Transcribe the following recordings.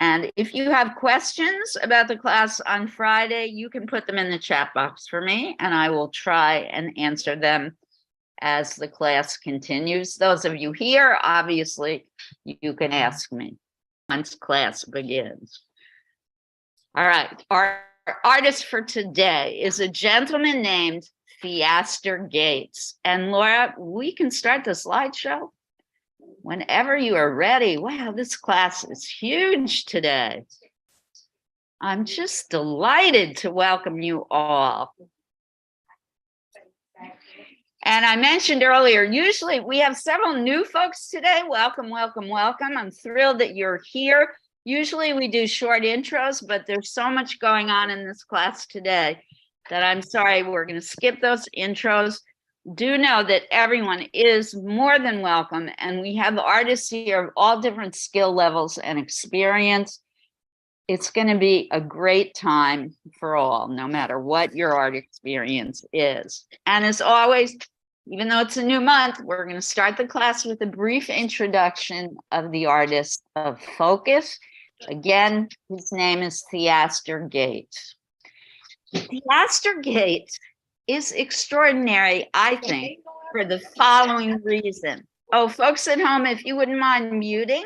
And if you have questions about the class on Friday, you can put them in the chat box for me, and I will try and answer them as the class continues. Those of you here, obviously, you can ask me once class begins. All right, our artist for today is a gentleman named Theaster Gates. And Laura, we can start the slideshow whenever you are ready. Wow, this class is huge today. I'm just delighted to welcome you all. And I mentioned earlier, usually we have several new folks today. Welcome, welcome, welcome. I'm thrilled that you're here. Usually we do short intros, but there's so much going on in this class today that I'm sorry, we're going to skip those intros. Do know that everyone is more than welcome, and we have artists here of all different skill levels and experience. It's going to be a great time for all, no matter what your art experience is. And as always, even though it's a new month, we're going to start the class with a brief introduction of the artist of focus. Again, his name is Theaster Gates. Theaster Gates is extraordinary, I think, for the following reason. Oh, folks at home, if you wouldn't mind muting,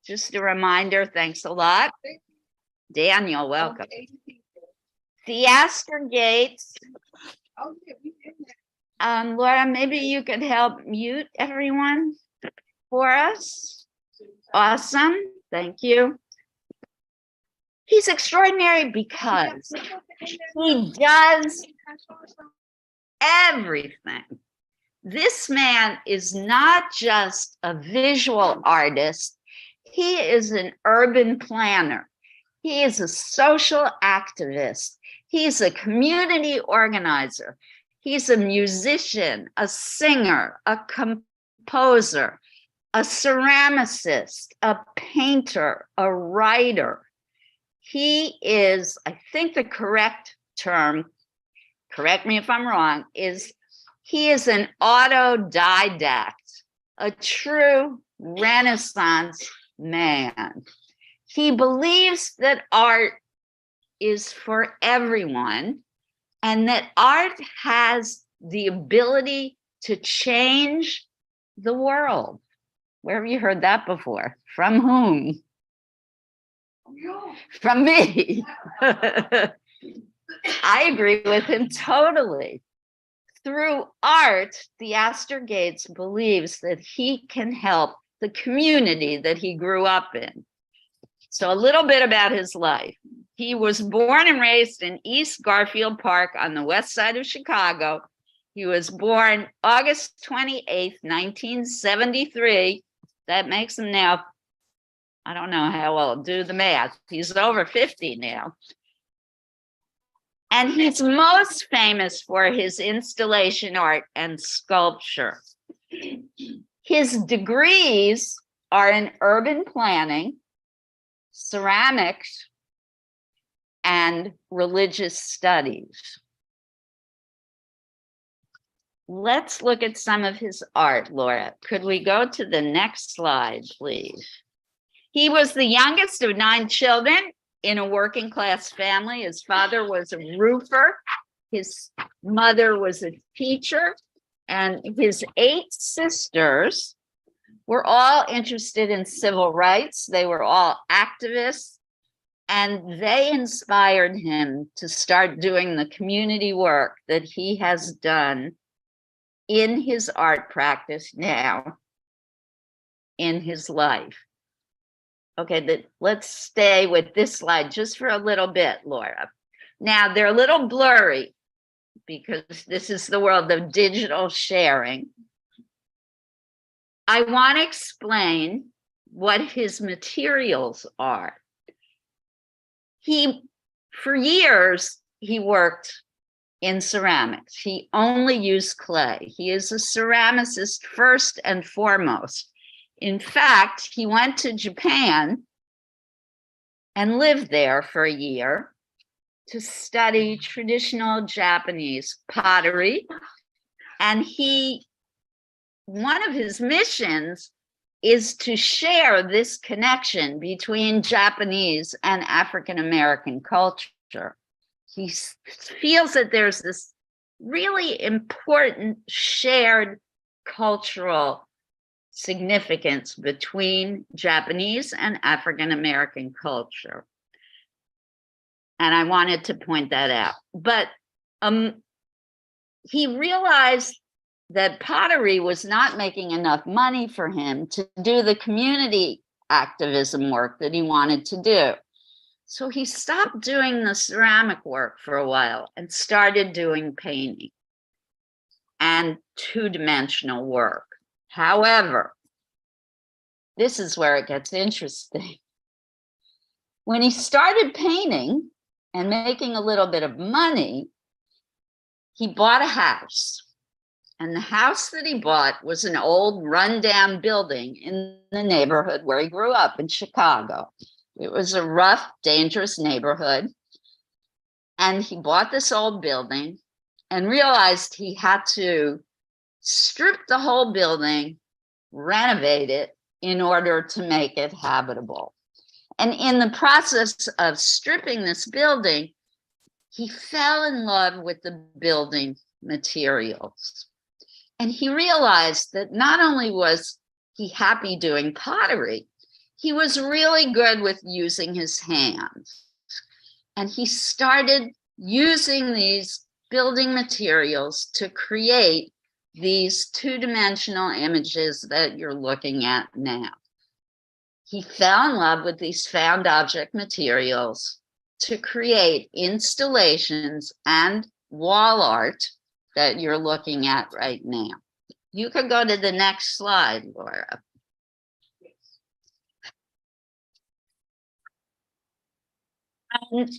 just a reminder, thanks a lot. Daniel, welcome. Theaster Gates. Laura, maybe you could help mute everyone for us. Awesome, thank you. He's extraordinary because he does everything. This man is not just a visual artist, he is an urban planner. He is a social activist. He's a community organizer. He's a musician, a singer, a composer, a ceramicist, a painter, a writer. He is, I think the correct term, correct me if I'm wrong, is he is an autodidact, a true Renaissance man. He believes that art is for everyone and that art has the ability to change the world. Where have you heard that before? From whom? From me. I agree with him totally. Through art, Theaster Gates believes that he can help the community that he grew up in. So a little bit about his life. He was born and raised in East Garfield Park on the west side of Chicago. He was born August 28th, 1973. That makes him now, I don't know how old, do the math. He's over 50 now. And he's most famous for his installation art and sculpture. His degrees are in urban planning, ceramics, and religious studies. Let's look at some of his art, Laura. Could we go to the next slide, please? He was the youngest of 9 children in a working class family. His father was a roofer. His mother was a teacher, and his 8 sisters were all interested in civil rights. They were all activists, and they inspired him to start doing the community work that he has done in his art practice now in his life. Okay, let's stay with this slide just for a little bit, Laura. Now, they're a little blurry because this is the world of digital sharing. I want to explain what his materials are. For years, he worked in ceramics. He only used clay. He is a ceramicist first and foremost. In fact, he went to Japan and lived there for a year to study traditional Japanese pottery. And one of his missions is to share this connection between Japanese and African American culture. He feels that there's this really important shared cultural significance between Japanese and African American culture. And I wanted to point that out. But he realized that pottery was not making enough money for him to do the community activism work that he wanted to do. So he stopped doing the ceramic work for a while and started doing painting and two-dimensional work. However, this is where it gets interesting. When he started painting and making a little bit of money, he bought a house. And the house that he bought was an old rundown building in the neighborhood where he grew up in Chicago. It was a rough, dangerous neighborhood. And he bought this old building and realized he had to strip the whole building, renovate it in order to make it habitable. And in the process of stripping this building, he fell in love with the building materials. And he realized that not only was he happy doing pottery, he was really good with using his hands. And he started using these building materials to create these two-dimensional images that you're looking at now. He fell in love with these found object materials to create installations and wall art that you're looking at right now. You could go to the next slide, Laura. And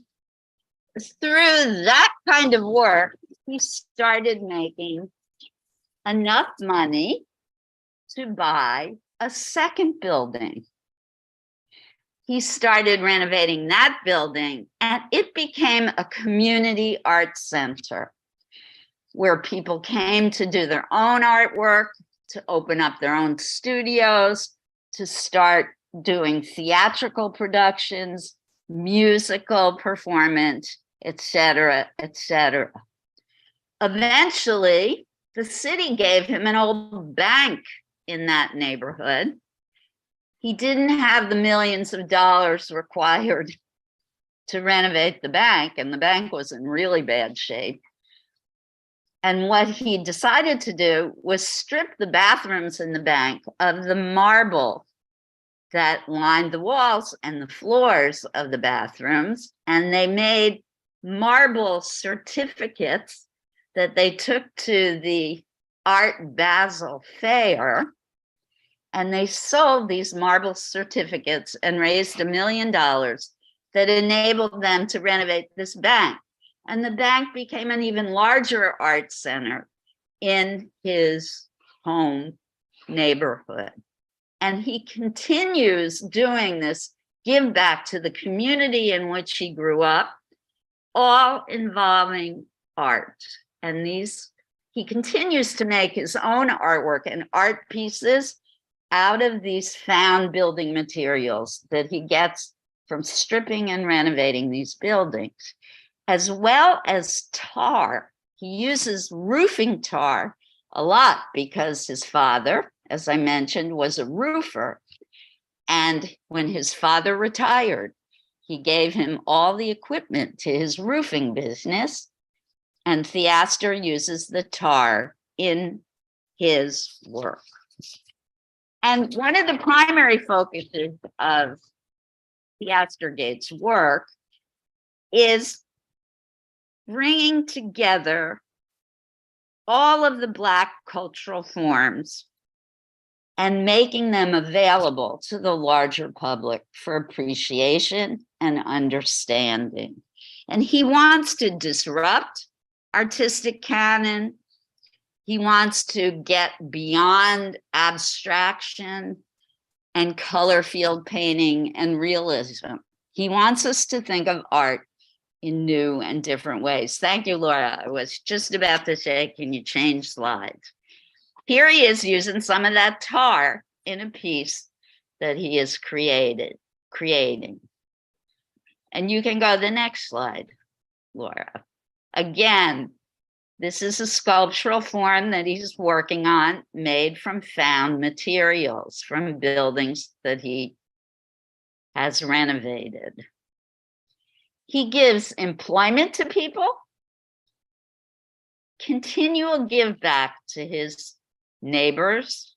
through that kind of work, he started making enough money to buy a second building. He started renovating that building, and it became a community art center where people came to do their own artwork, to open up their own studios, to start doing theatrical productions, musical performance, etc., etc. Eventually, the city gave him an old bank in that neighborhood. He didn't have the millions of dollars required to renovate the bank, and the bank was in really bad shape. And what he decided to do was strip the bathrooms in the bank of the marble that lined the walls and the floors of the bathrooms. And they made marble certificates that they took to the Art Basel Fair. And they sold these marble certificates and raised $1 million that enabled them to renovate this bank. And the bank became an even larger art center in his home neighborhood. And he continues doing this give back to the community in which he grew up, all involving art. And he continues to make his own artwork and art pieces out of these found building materials that he gets from stripping and renovating these buildings, as well as tar. He uses roofing tar a lot because his father, as I mentioned, was a roofer. And when his father retired, he gave him all the equipment to his roofing business. And Theaster uses the tar in his work. And one of the primary focuses of Theaster Gates' work is bringing together all of the Black cultural forms and making them available to the larger public for appreciation and understanding. And he wants to disrupt artistic canon. He wants to get beyond abstraction and color field painting and realism. He wants us to think of art in new and different ways. Thank you, Laura. I was just about to say, can you change slides? Here he is using some of that tar in a piece that he is creating. And you can go to the next slide, Laura. Again, this is a sculptural form that he's working on, made from found materials from buildings that he has renovated. He gives employment to people, continual give back to his neighbors,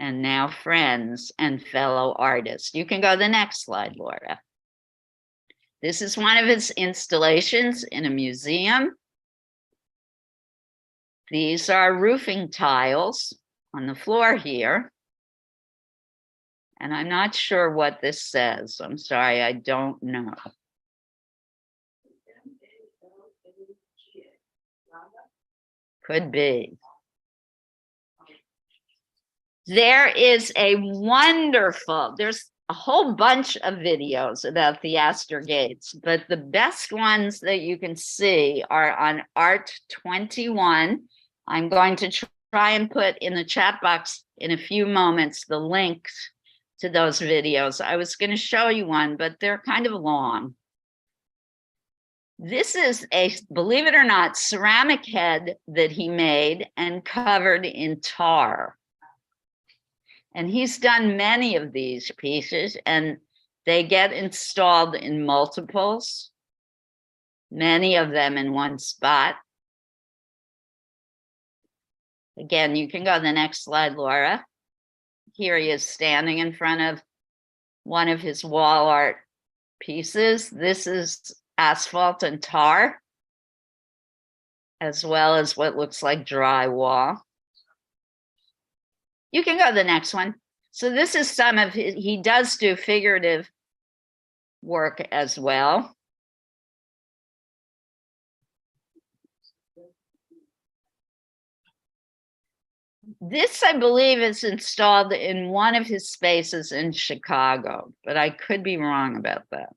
and now friends and fellow artists. You can go to the next slide, Laura. This is one of his installations in a museum. These are roofing tiles on the floor here. And I'm not sure what this says. I'm sorry, I don't know. Could be. There is a wonderful, there's a whole bunch of videos about Theaster Gates, but the best ones that you can see are on Art 21. I'm going to try and put in the chat box in a few moments the links to those videos. I was going to show you one, but they're kind of long. This is a, believe it or not, ceramic head that he made and covered in tar. And he's done many of these pieces, and they get installed in multiples, many of them in one spot. Again, you can go to the next slide, Laura. Here he is standing in front of one of his wall art pieces. This is asphalt and tar, as well as what looks like drywall. You can go to the next one. So this is some of his, he does do figurative work as well. This, I believe, is installed in one of his spaces in Chicago, but I could be wrong about that.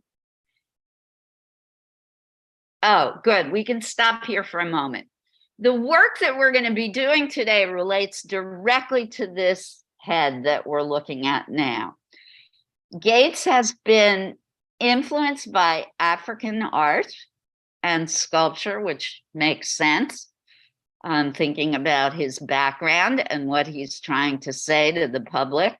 Oh, good. We can stop here for a moment. The work that we're going to be doing today relates directly to this head that we're looking at now. Gates has been influenced by African art and sculpture, which makes sense. Thinking about his background and what he's trying to say to the public.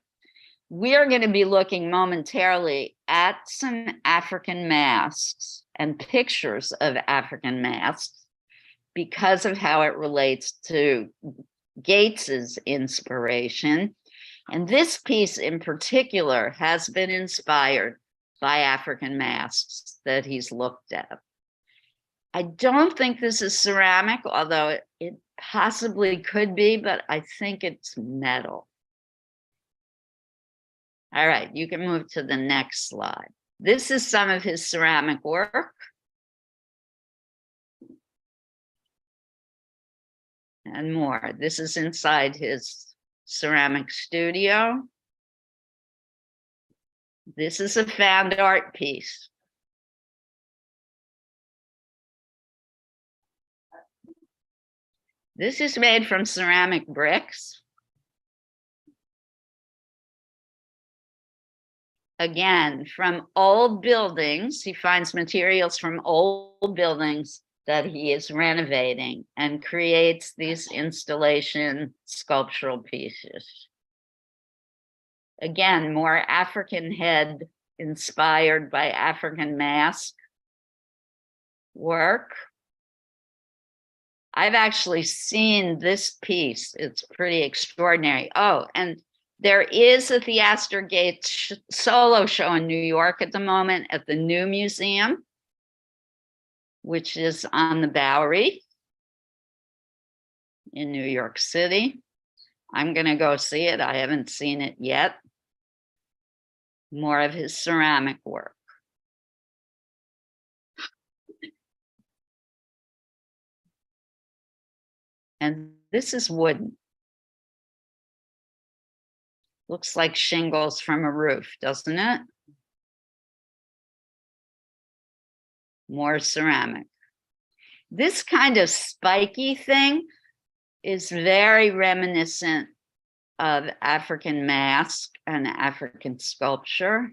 We are going to be looking momentarily at some African masks and pictures of African masks because of how it relates to Gates's inspiration. And this piece in particular has been inspired by African masks that he's looked at. I don't think this is ceramic, although it possibly could be, but I think it's metal. All right, you can move to the next slide. This is some of his ceramic work. And more. This is inside his ceramic studio. This is a found art piece. This is made from ceramic bricks. Again, from old buildings, he finds materials from old buildings that he is renovating and creates these installation sculptural pieces. Again, more African head inspired by African mask work. I've actually seen this piece. It's pretty extraordinary. Oh, and there is a Theaster Gates solo show in New York at the moment at the New Museum, which is on the Bowery in New York City. I'm going to go see it. I haven't seen it yet. More of his ceramic work. And this is wooden. Looks like shingles from a roof, doesn't it? More ceramic. This kind of spiky thing is very reminiscent of African mask and African sculpture.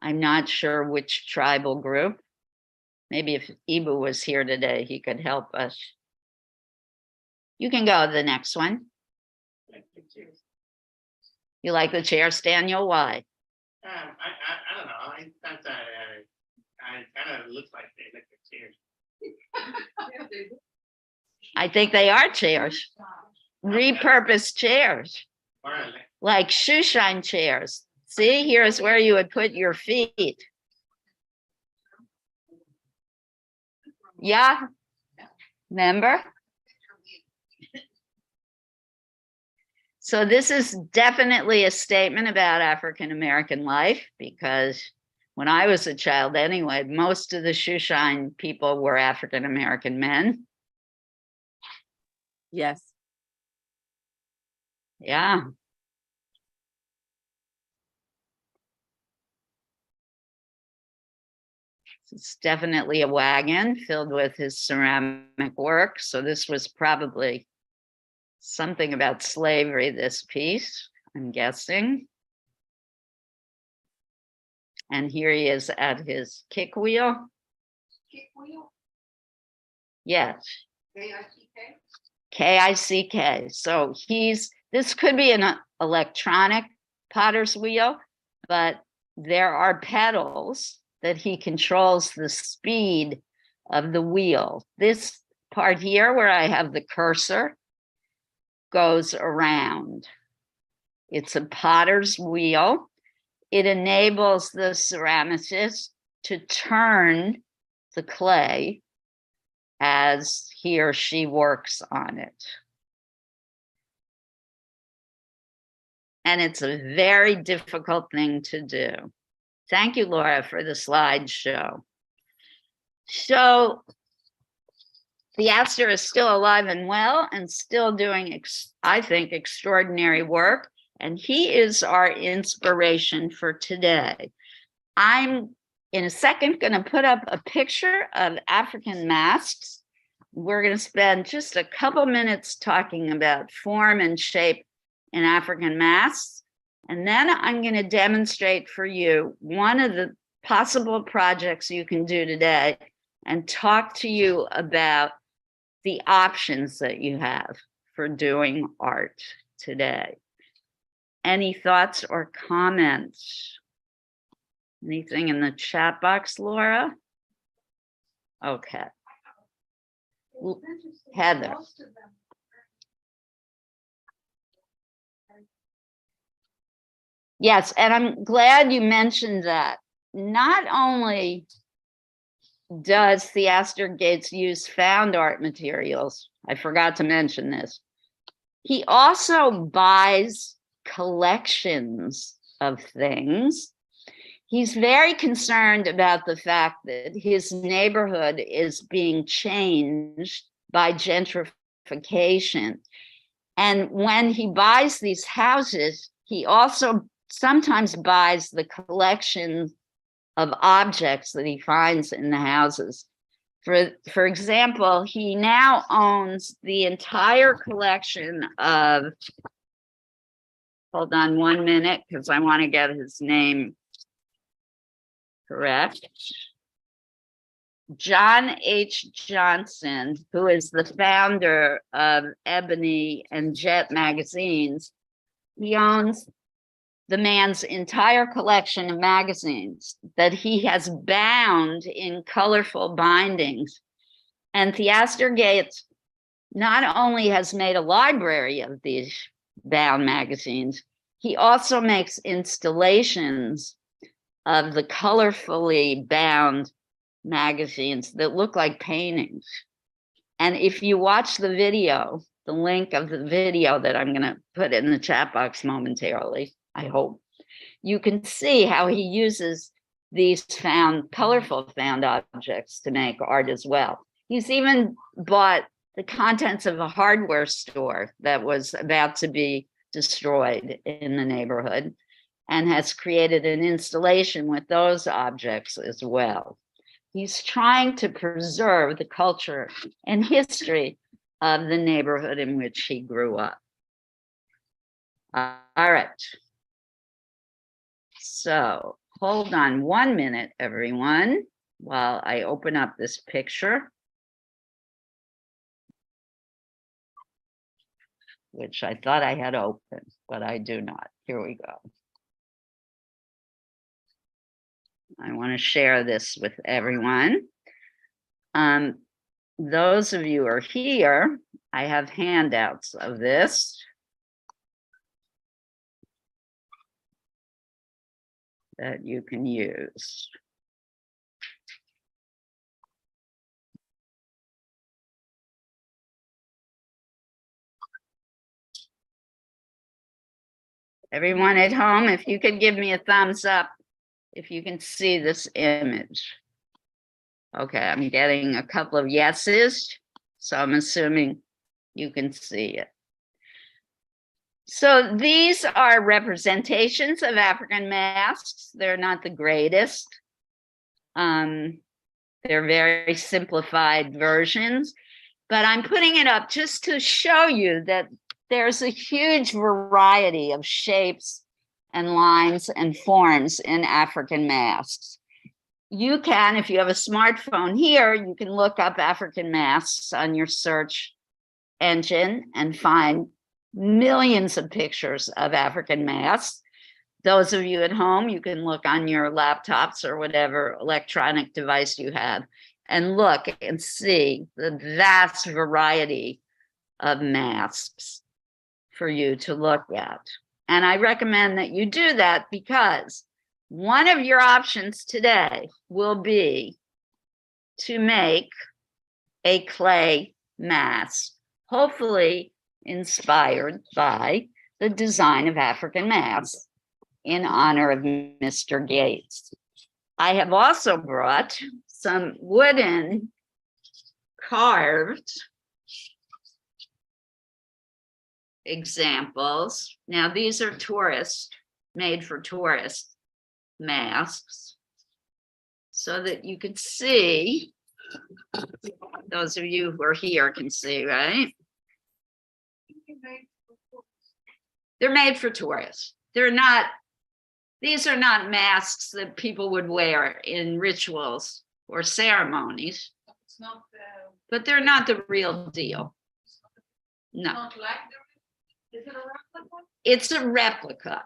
I'm not sure which tribal group. Maybe if Ibu was here today, he could help us. You can go to the next one. You like the chairs, Daniel? Why? I don't know. I thought that I kind of looks like they look at chairs. I think they are chairs, repurposed chairs, like shoe shine chairs. See, here's where you would put your feet. Yeah, remember? So this is definitely a statement about African American life, because when I was a child anyway, most of the shoe shine people were African American men. Yes. Yeah. It's definitely a wagon filled with his ceramic work. So this was probably something about slavery, this piece, I'm guessing. And here he is at his kick wheel. Kick wheel? Yes. K-I-C-K? K-I-C-K. So this could be an electronic potter's wheel, but there are pedals that he controls the speed of the wheel. This part here where I have the cursor goes around. It's a potter's wheel. It enables the ceramicist to turn the clay as he or she works on it. And it's a very difficult thing to do. Thank you, Laura, for the slideshow. So Theaster is still alive and well and still doing, I think, extraordinary work. And he is our inspiration for today. I'm, in a second, going to put up a picture of African masks. We're going to spend just a couple minutes talking about form and shape in African masks. And then I'm going to demonstrate for you one of the possible projects you can do today and talk to you about the options that you have for doing art today. Any thoughts or comments? Anything in the chat box, Laura? Okay. Heather. Yes, and I'm glad you mentioned that. Not only does Theaster Gates use found art materials, I forgot to mention this, he also buys collections of things. He's very concerned about the fact that his neighborhood is being changed by gentrification. And when he buys these houses, he also sometimes buys the collection of objects that he finds in the houses. For example, he now owns the entire collection of, hold on 1 minute, because I want to get his name correct. John H. Johnson, who is the founder of Ebony and Jet magazines, he owns the man's entire collection of magazines that he has bound in colorful bindings. And Theaster Gates not only has made a library of these bound magazines, he also makes installations of the colorfully bound magazines that look like paintings. And if you watch the video, the link of the video that I'm going to put in the chat box momentarily, I hope, you can see how he uses these colorful found objects to make art as well. He's even bought the contents of a hardware store that was about to be destroyed in the neighborhood and has created an installation with those objects as well. He's trying to preserve the culture and history of the neighborhood in which he grew up. All right. So hold on 1 minute, everyone, while I open up this picture, which I thought I had open, but I do not. Here we go. I want to share this with everyone. Those of you who are here, I have handouts of this. That you can use. Everyone at home, if you could give me a thumbs up, if you can see this image. Okay, I'm getting a couple of yeses, so I'm assuming you can see it. So these are representations of African masks. They're not the greatest. They're very simplified versions, but I'm putting it up just to show you that there's a huge variety of shapes and lines and forms in African masks. You can, if you have a smartphone here, you can look up African masks on your search engine and find millions of pictures of African masks. Those of you at home, you can look on your laptops or whatever electronic device you have and look and see the vast variety of masks for you to look at. And I recommend that you do that because one of your options today will be to make a clay mask, hopefully inspired by the design of African masks in honor of Mr. Gates. I have also brought some wooden carved examples. Now, these are made for tourist masks, so that you can see, those of you who are here can see, right? They're made for tourists. These are not masks that people would wear in rituals or ceremonies. It's not, But they're not the real deal. No. not like the, is it a replica? It's a replica.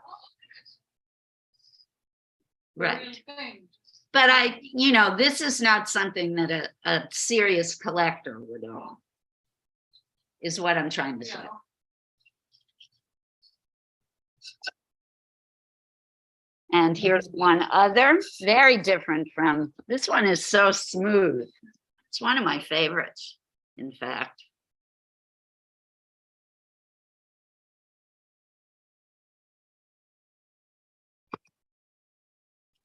Right. Real thing. But this is not something that a serious collector would own, is what I'm trying to say. Yeah. And here's one other, very different from, this one is so smooth. It's one of my favorites, in fact.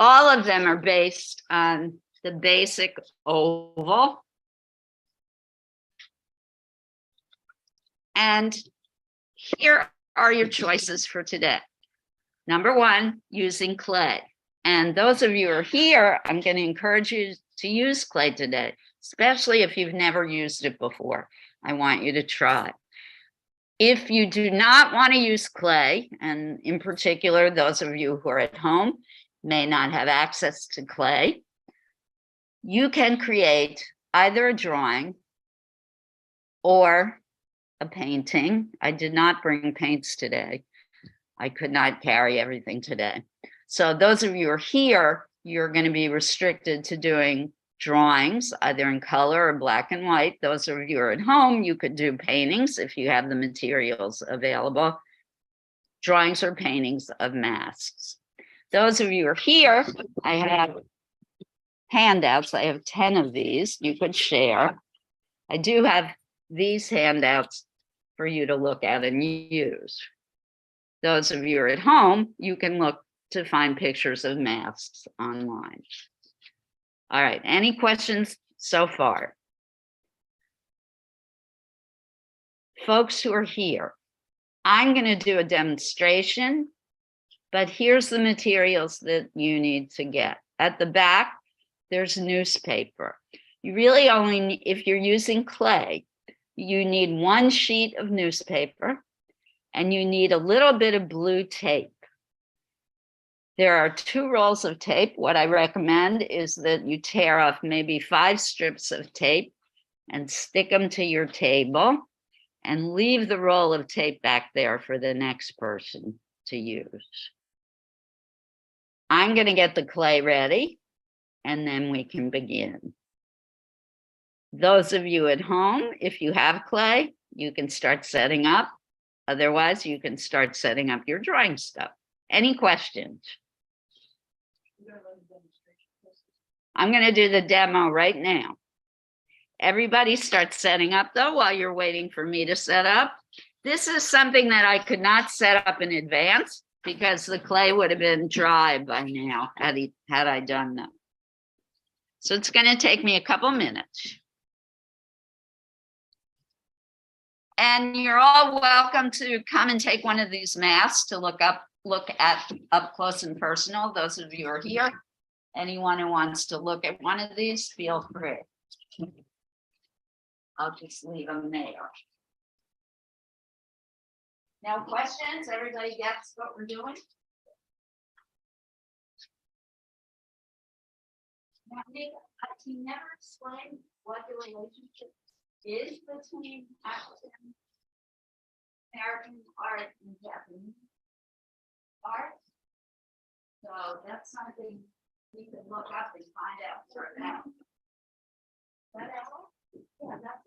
All of them are based on the basic oval. And here are your choices for today. Number one, using clay. And those of you who are here, I'm going to encourage you to use clay today, especially if you've never used it before. I want you to try. If you do not want to use clay, and in particular, those of you who are at home may not have access to clay, you can create either a drawing or a painting. I did not bring paints today. I could not carry everything today. So those of you who are here, you're going to be restricted to doing drawings, either in color or black and white. Those of you who are at home, you could do paintings if you have the materials available, drawings or paintings of masks. Those of you who are here, I have handouts. I have 10 of these you could share. I do have these handouts for you to look at and use. Those of you who are at home, you can look to find pictures of masks online. All right, any questions so far? Folks who are here, I'm going to do a demonstration, but here's the materials that you need to get. At the back, there's newspaper. You really only, if you're using clay, you need one sheet of newspaper and you need a little bit of blue tape. There are 2 rolls of tape. What I recommend is that you tear off maybe 5 strips of tape and stick them to your table and leave the roll of tape back there for the next person to use. I'm going to get the clay ready, and then we can begin. Those of you at home, if you have clay, you can start setting up. Otherwise, you can start setting up your drawing stuff. Any questions? I'm going to do the demo right now. Everybody start setting up though while you're waiting for me to set up. This is something that I could not set up in advance because the clay would have been dry by now had I done that. So it's going to take me a couple minutes. And you're all welcome to come and take one of these masks to look at up close and personal. Those of you who are here, anyone who wants to look at one of these, feel free. I'll just leave them there. Now, questions? Everybody gets what we're doing? Now, Nick, can you never explain what the relationship is between American art and Japanese art? So that's something we can look up and find out right now. That all? Yeah, that's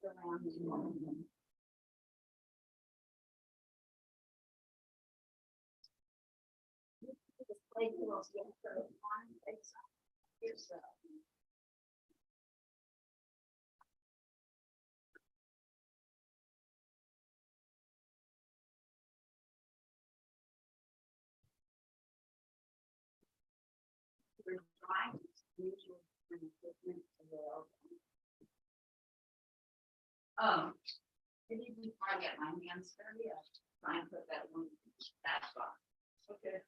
around the moment. Oh, before I get my hands dirty, I'll try and put that one back on. Okay.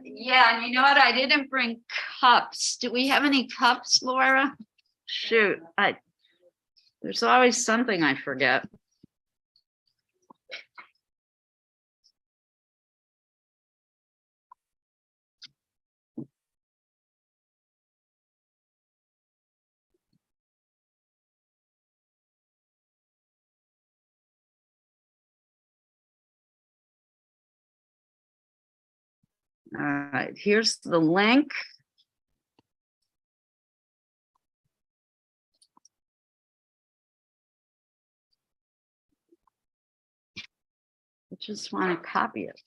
Yeah, and you know what? I didn't bring cups. Do we have any cups, Laura? Shoot, there's always something I forget. All right, here's the link. I just want to copy it.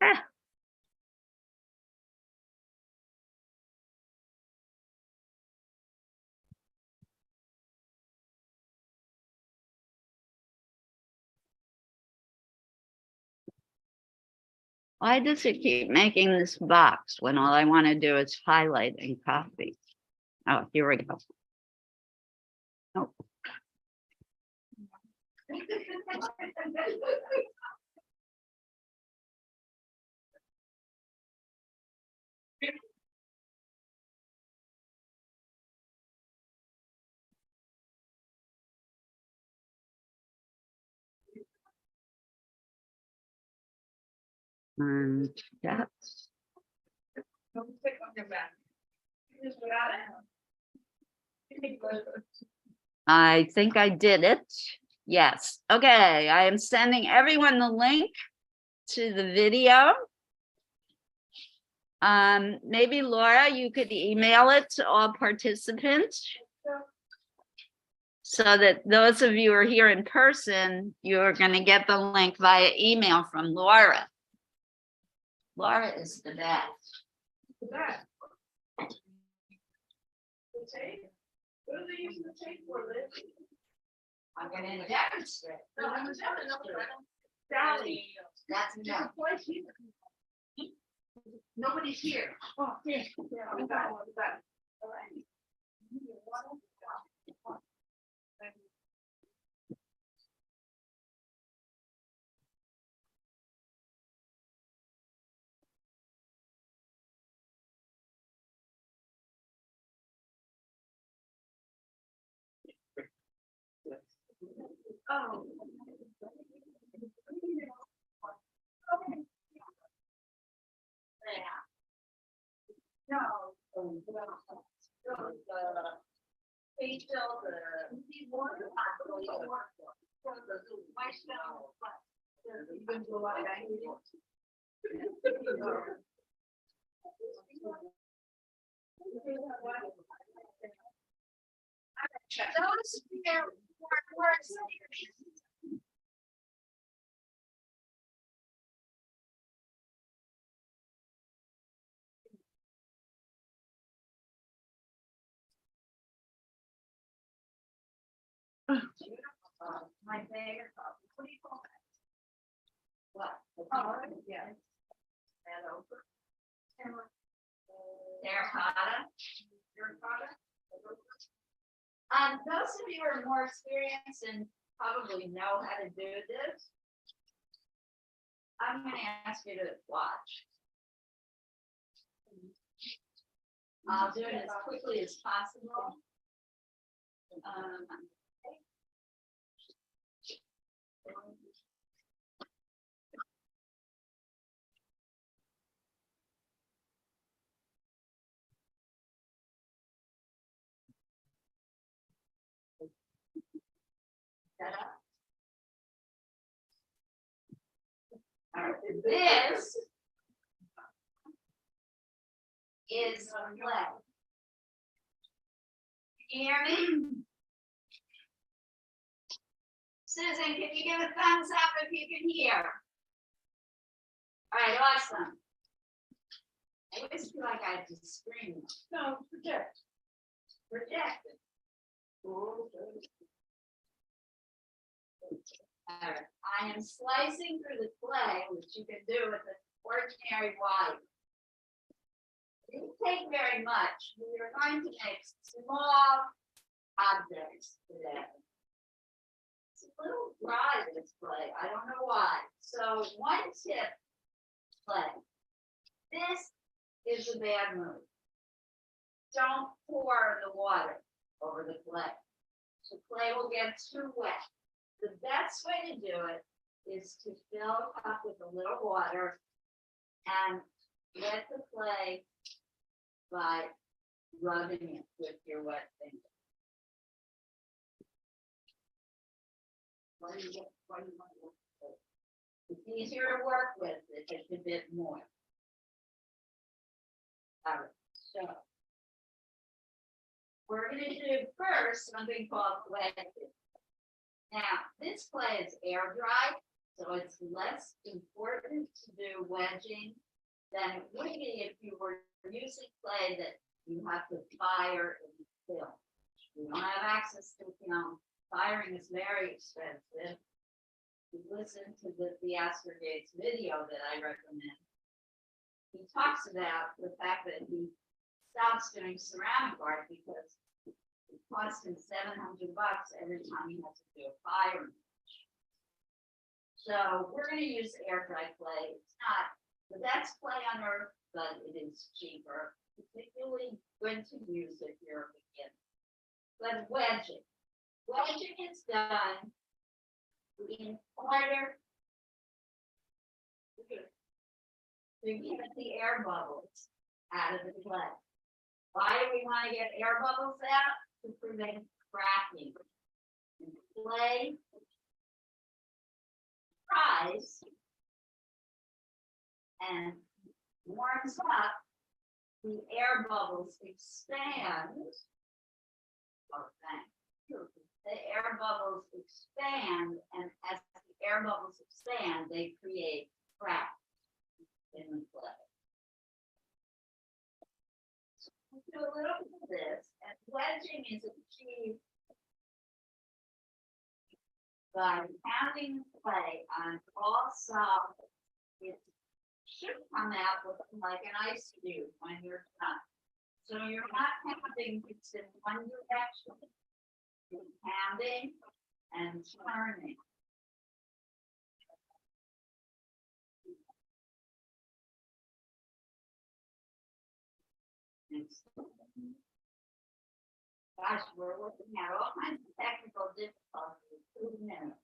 Ah. Why does it keep making this box when all I want to do is highlight and copy? Oh, here we go. Oh. And that's. Don't click on your back. You just got it. I think I did it. Yes. Okay. I am sending everyone the link to the video. Maybe Laura, you could email it to all participants so that those of you who are here in person, you're going to get the link via email from Laura. Laura is the best. The back. The tape? What are they using the tape for, Liz? I'm going to demonstrate. No, I'm just having another. Sally. That's enough. Nobody's here. Oh, yeah. Yeah, I'm back. All right. Oh. No. Facial, the water, those words. My favorite. What do you call that? What? Oh, yeah. And over. Terracotta. Terracotta. Those of you who are more experienced and probably know how to do this, I'm going to ask you to watch. I'll do it as quickly as possible. All right, this is a play. Can you hear me? Susan, can you give a thumbs up if you can hear? All right, awesome. I always feel like I have to scream. No, project. Project it. All right. I am slicing through the clay, which you can do with an ordinary wire. It didn't take very much. We are going to make small objects today. It's a little dry, this clay. I don't know why. So one tip, clay. This is a bad move. Don't pour the water over the clay. The clay will get too wet. The best way to do it is to fill up with a little water and wet the clay by rubbing it with your wet finger. It's easier to work with if it's a bit more. All right, so we're going to do first something called wedging. Now, this clay is air dry, so it's less important to do wedging than it would be if you were using clay that you have to fire and fill. You don't have access to film. Firing is very expensive. You listen to the Astor Gates video that I recommend. He talks about the fact that he stops doing ceramic art because it costs him $700 every time he has to do a fire. So we're going to use air dry clay. It's not the best clay on earth, but it is cheaper. Particularly good to use if you're a beginner. But wedging. Wedging is done in order to get the air bubbles out of the clay. Why do we want to get air bubbles out? To prevent cracking. And clay dries and warms up, the air bubbles expand. Oh, thanks. The air bubbles expand, and as the air bubbles expand, they create cracks in the clay. So we'll do a little bit of this, and wedging is achieved by pounding the clay on all sides. It should come out looking like an ice cube when you're done. So you're not pounding it's in one direction. You're pounding and turning. Gosh, we're looking at all kinds of technical difficulties. 2 minutes.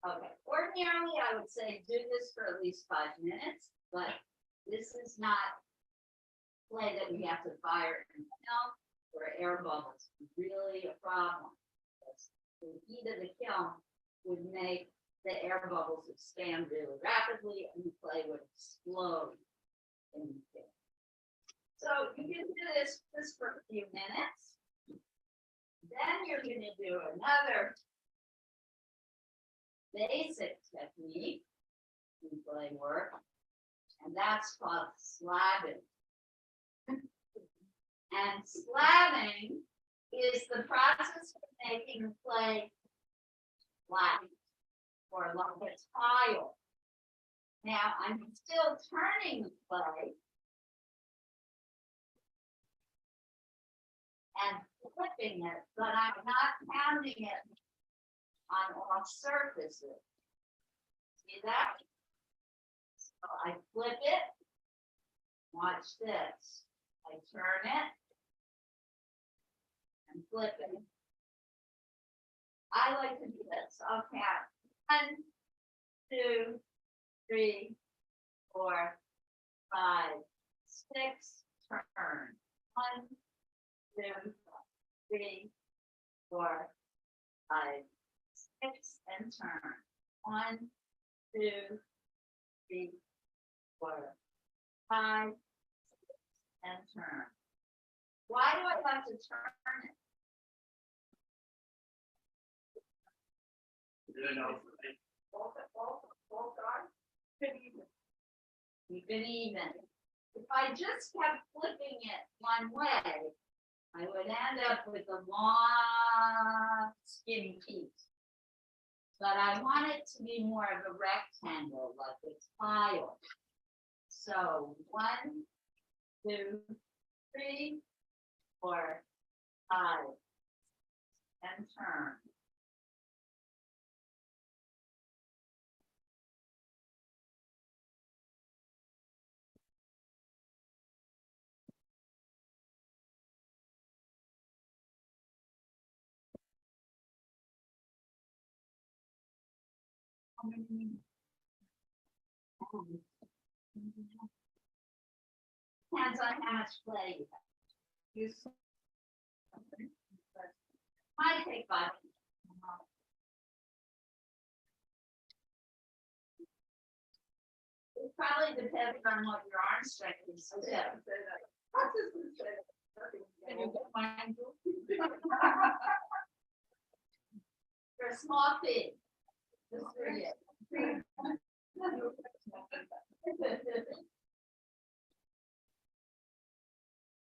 Okay, ordinarily, I would say do this for at least 5 minutes, but this is not play that we have to fire and film where air bubbles is really a problem. Because the heat of the kiln would make the air bubbles expand really rapidly and the clay would explode in the kiln. So you can do this for a few minutes. Then you're going to do another basic technique in clay work, and that's called slabbing. And slabbing is the process of making clay flat or like a tile. Now I'm still turning the clay and flipping it, but I'm not pounding it on all surfaces. See that? So I flip it. Watch this. I turn it and flip it. I like to do this. I'll count 1, 2, 3, 4, 5, 6. Turn. 1, 2, 3, 4, 5, 6, and turn. 1, 2, 3, 4, 5, 6, and turn. Why do I have to turn it? Both are keep it even. If I just kept flipping it one way, I would end up with a long, skinny piece. But I want it to be more of a rectangle, like a tile. So 1, 2, 3, 4, 5, and turn. Depends on how much clay you have. Use might take 5. It probably depends on what your arm strength is. Too. Can you get mine? For a small fee. Just for you.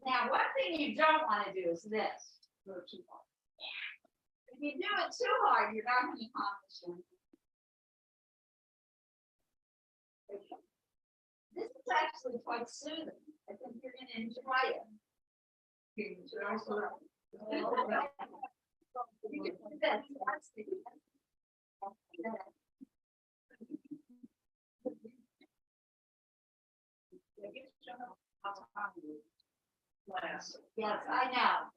Now, one thing you don't want to do is this. If you do it too hard, you're not going to accomplish anything. This is actually quite soothing. I think you're going to enjoy it. Yes, I know.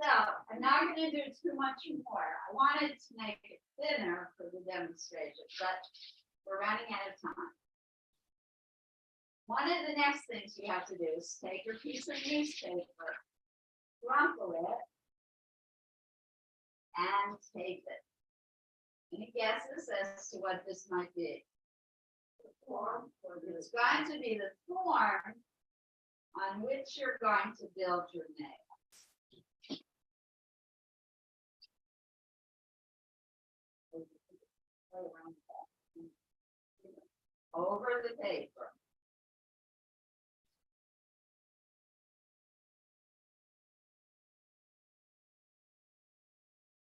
So I'm not going to do too much more. I wanted to make it thinner for the demonstration, but we're running out of time. One of the next things you have to do is take your piece of newspaper, crumple it, and tape it. Any guesses as to what this might be? It's going to be the form on which you're going to build your nails. Over the paper.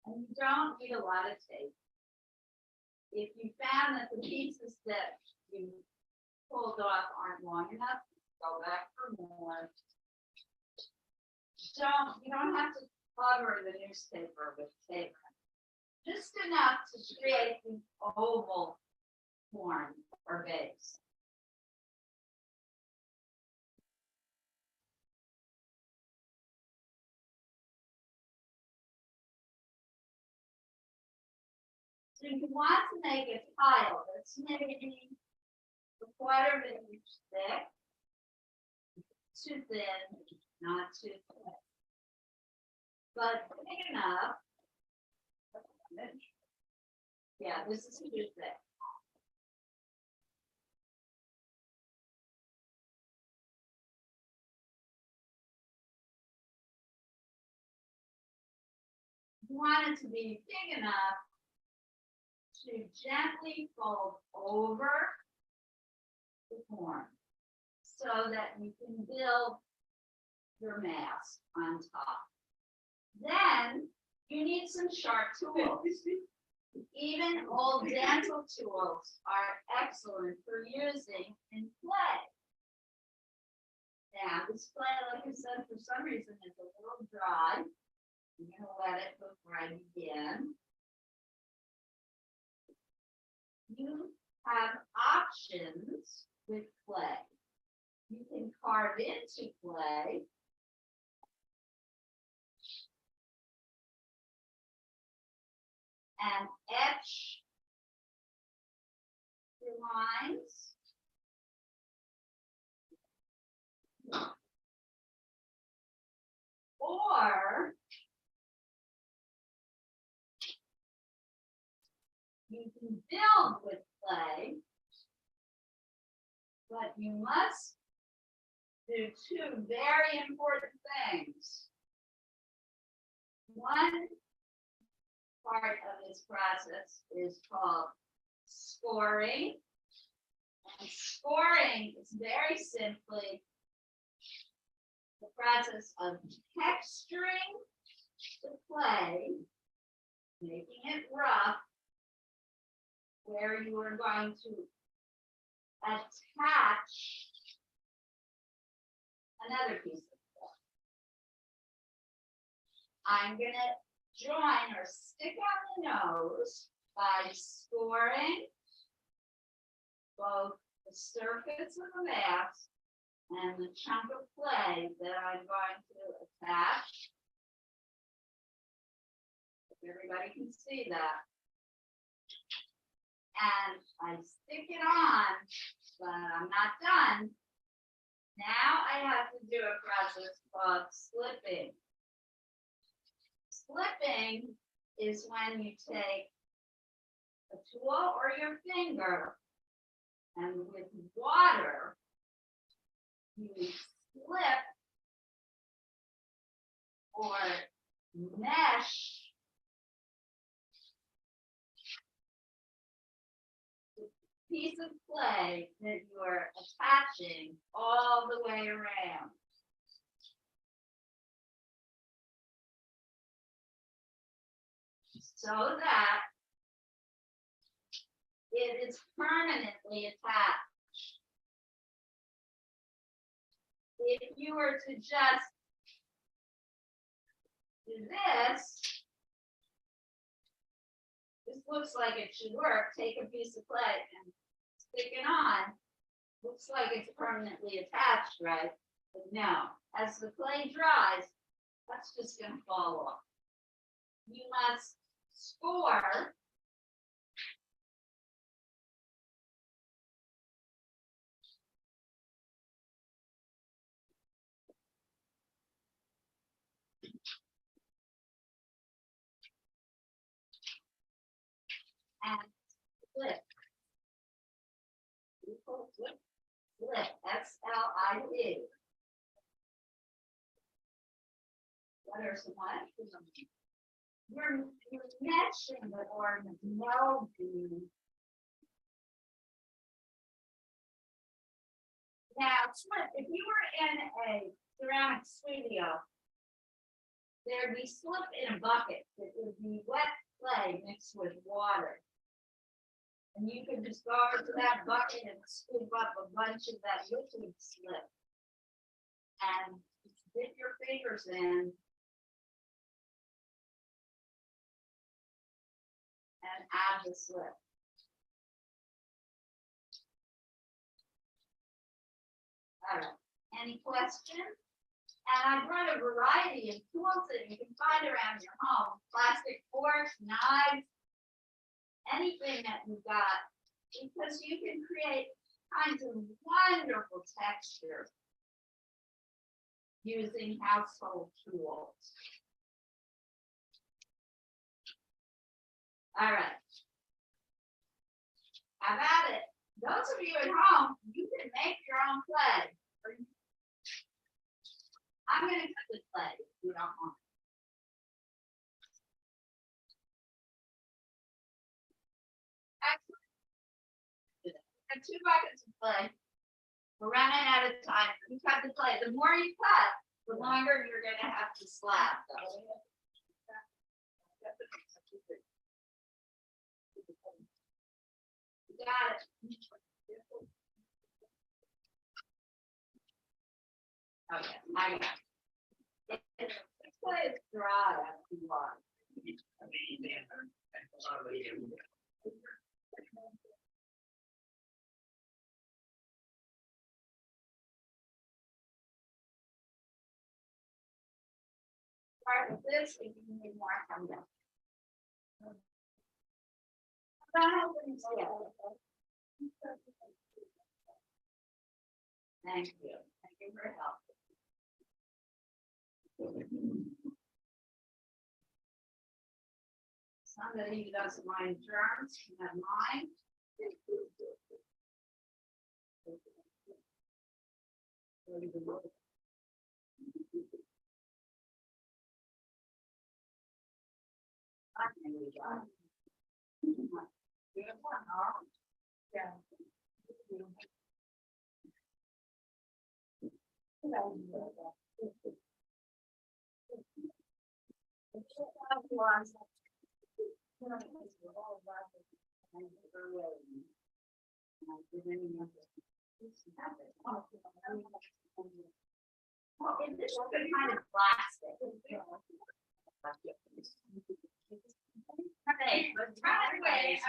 And you don't need a lot of tape. If you found that the pieces that you pulled off aren't long enough, go back for more. You don't have to cover the newspaper with tape. Just enough to create the oval form or base. So you want to make a tile that's maybe a quarter of an inch thick, too thin, not too thick, but big enough. Yeah, this is too thick. You want it to be big enough to gently fold over the form so that you can build your mask on top. Then you need some sharp tools. Even old dental tools are excellent for using in clay. Now, this clay, like I said, for some reason is a little dry. I'm going to let it before I begin. You have options with clay. You can carve into clay. And etch your lines. Or you can build with clay, but you must do two very important things. One part of this process is called scoring. And scoring is very simply the process of texturing the clay, making it rough, where you are going to attach another piece of clay. I'm going to join or stick on the nose by scoring both the surface of the mask and the chunk of clay that I'm going to attach. If everybody can see that. And I stick it on, but I'm not done. Now I have to do a process called slipping. Slipping is when you take a tool or your finger and with water, you slip or mesh the piece of clay that you are attaching all the way around. So that it is permanently attached. If you were to just do this looks like it should work. Take a piece of clay and stick it on. Looks like it's permanently attached, right? But no, as the clay dries, that's just going to fall off. You must score and flip. Flip, S-L-I-P. What are some lines? You're meshing the ornament, melding. Now, slip, if you were in a ceramic studio, there'd be slip in a bucket. It would be wet clay mixed with water. And you could just go over to that bucket and scoop up a bunch of that liquid slip. And dip your fingers in. And add the slip. All right, any questions? And I brought a variety of tools that you can find around your home. Plastic forks, knives, something that you got, because you can create kinds of wonderful textures using household tools. All right. How about it? Those of you at home, you can make your own clay. I'm going to cut the clay if you don't want. Excellent. And 2 buckets of clay. We're running out of time. You cut the clay. The more you cut, the longer you're going to have to slap them. You got it. Okay, I got it. This clay is dry after you wash. Part of this, if you need more, come down. Thank you. Thank you for your help. Somebody who doesn't mind germs can have mine. Yeah. Well, if this is the kind of plastic. Okay, let's try it away.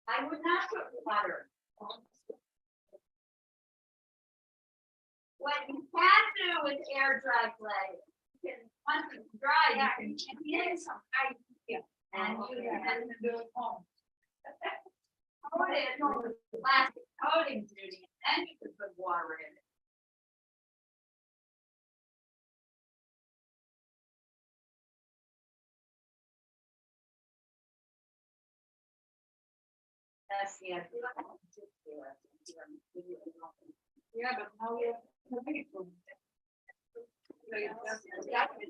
I would not put water. What you can do with air dry clay, you can, once it's dry, you can get some ice. And you can do it home. Coat it with plastic coating duty, and you can put water in it. That's the idea. Yeah, but now we have to make it.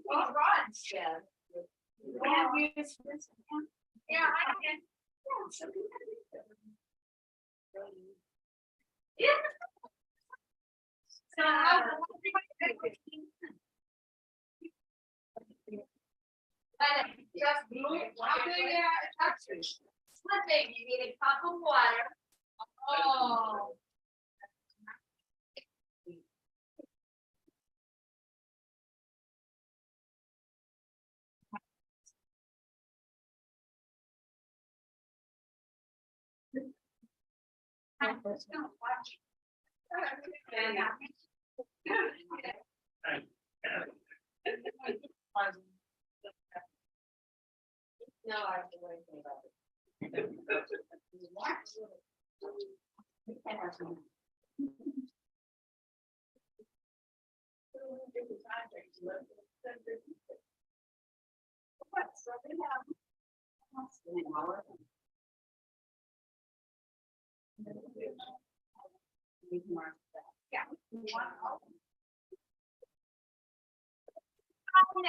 All right, yeah. Yeah, I can. Yeah. So just slipping, you need a cup of water. Oh. No, I have to wait about it. Yeah.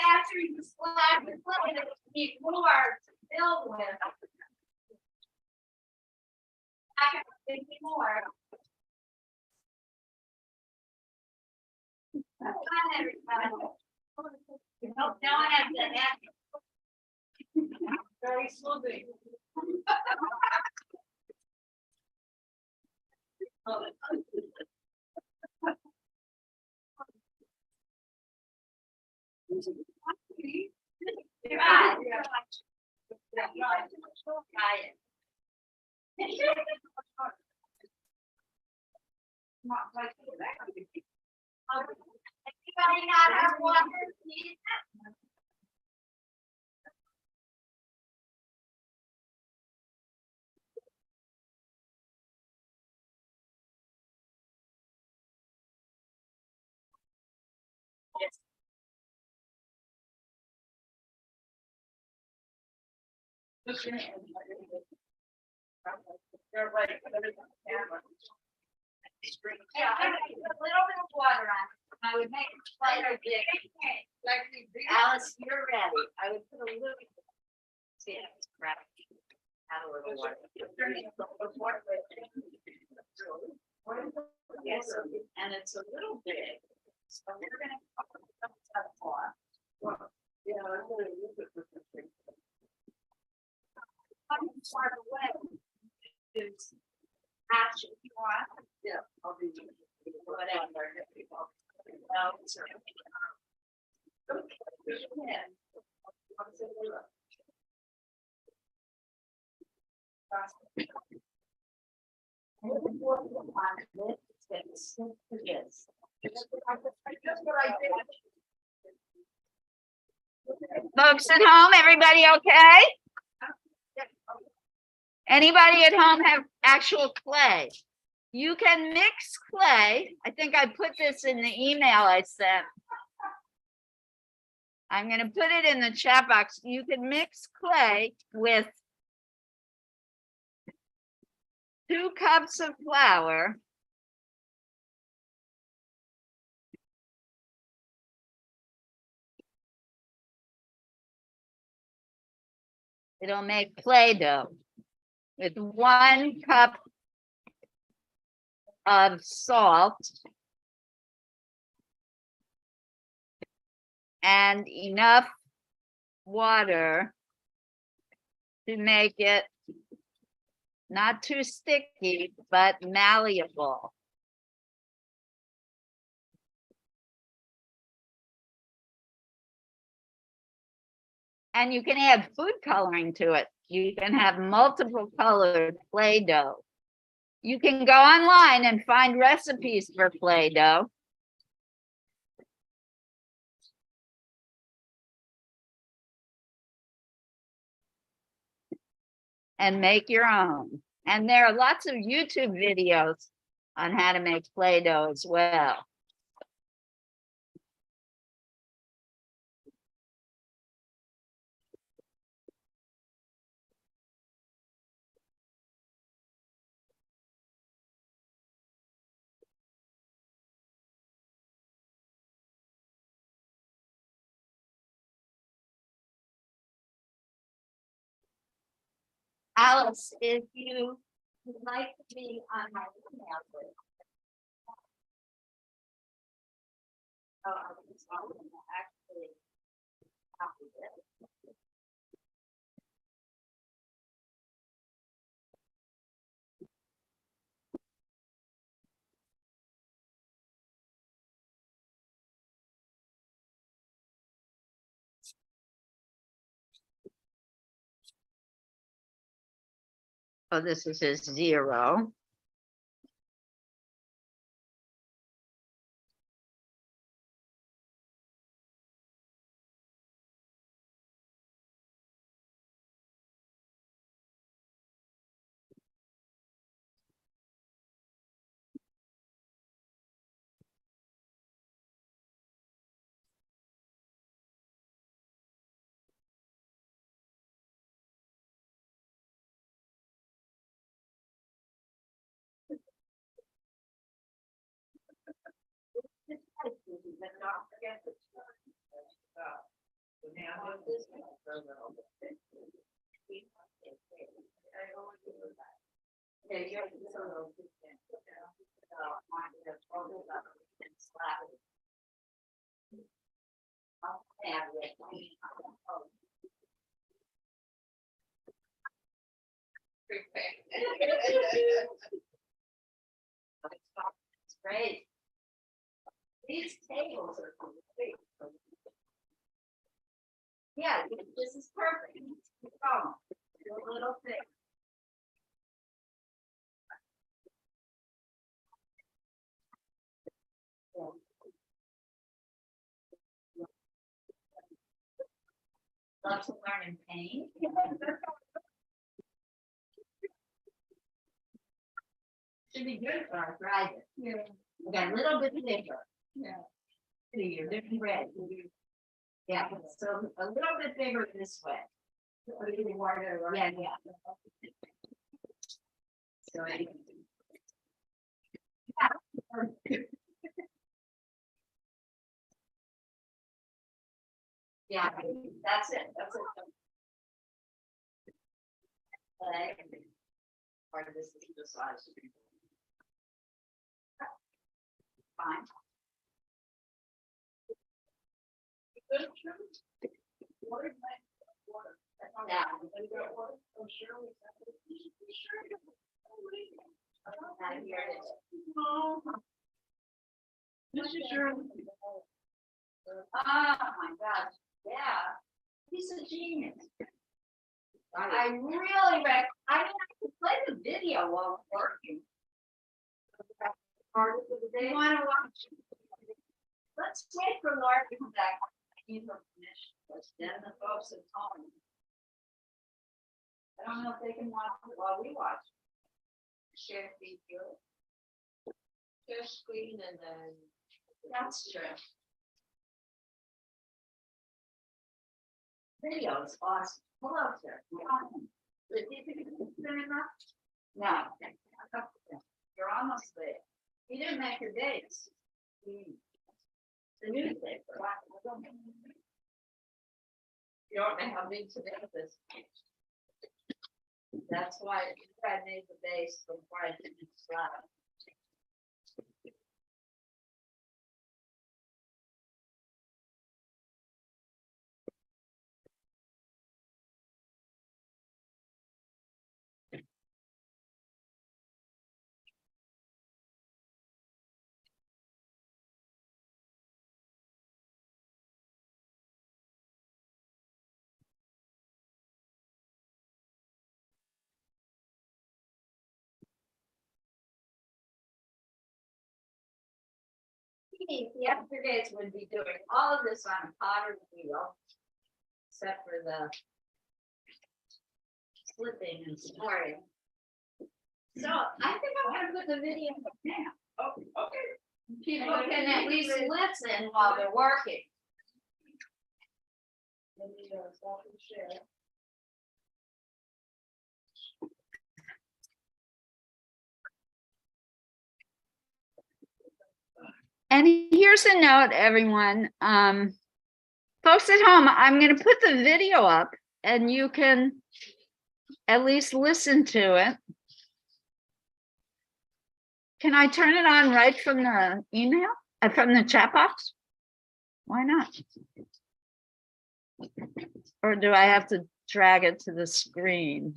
After you slap the clay, that you need more to build with. I got 50 more. Come on, everybody. No one has to have it. Very smoothly. Anybody not have water? They're right, there's a camera. Yeah, I would put a little bit of water on it. I would make it slightly big. Alice, you're ready. I would put a little. See, it's correct. Add a little water. Yes, and it's a little big. So we're gonna. Far away. Is action. Yeah, I'll be whatever. No, sir. Folks at home, everybody okay? Anybody at home have actual clay? You can mix clay. I think I put this in the email I sent. I'm going to put it in the chat box. You can mix clay with 2 cups of flour. It'll make Play-Doh with 1 cup of salt and enough water to make it not too sticky, but malleable. And you can add food coloring to it. You can have multiple colored Play-Doh. You can go online and find recipes for Play-Doh. And make your own. And there are lots of YouTube videos on how to make Play-Doh as well. Alice, if you would like to be on my email list. Oh, I was actually copy this. Oh, this is his 0. It's great. These tables are complete. Yeah, this is perfect. Oh, a little thing. Love to learn and paint. Should be good for arthritis. Yeah. We got a little bit thicker. Yeah. You're different red. Yeah, so a little bit bigger this way. Yeah, yeah. So. Yeah, that's it, that's it. Part of this is the size. Fine. Yeah. Here it is. This is your. Oh my gosh, yeah, he's a genius. I really I mean, I could play the video while working. They want to watch. Let's wait for Laura to come back. I need her permission, because then the folks at home. I don't know if they can watch it while we watch. Share video. Share screen and then. That's true. Video is awesome. Hello, sir. Do you think it's good enough? No. You're almost there. You didn't make your dates. The newspaper. You don't know how big today is. That's why I made the base before I did the slide. Yesterdays would be doing all of this on a potter's wheel, except for the slipping and scoring. So I think I'm gonna put the video up now. Oh, okay. People can at least listen while they're working. And here's a note, everyone. Folks at home, I'm going to put the video up and you can at least listen to it. Can I turn it on right from the email, from the chat box? Why not? Or do I have to drag it to the screen?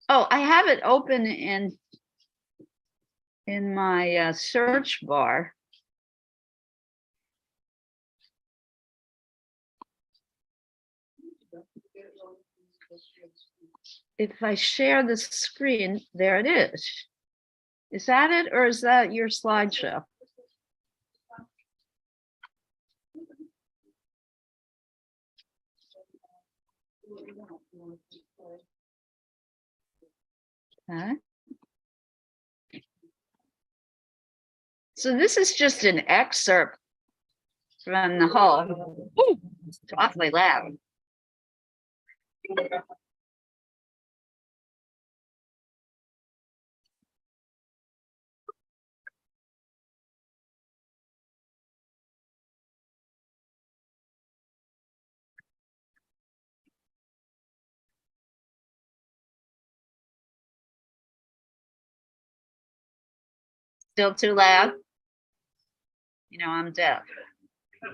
Oh, I have it open in my search bar. If I share the screen, there it is. Is that it, or is that your slideshow? Okay. So this is just an excerpt from the whole. Ooh, it's awfully loud. Still too loud? You know, I'm deaf.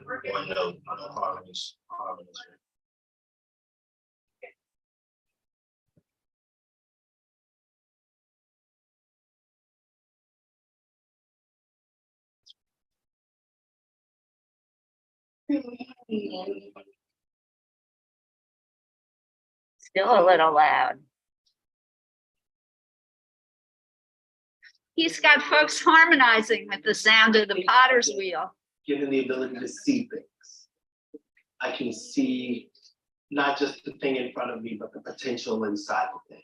Well, no harmonies. Still a little loud. He's got folks harmonizing with the sound of the potter's wheel. Given the ability to see things, I can see not just the thing in front of me, but the potential inside the thing.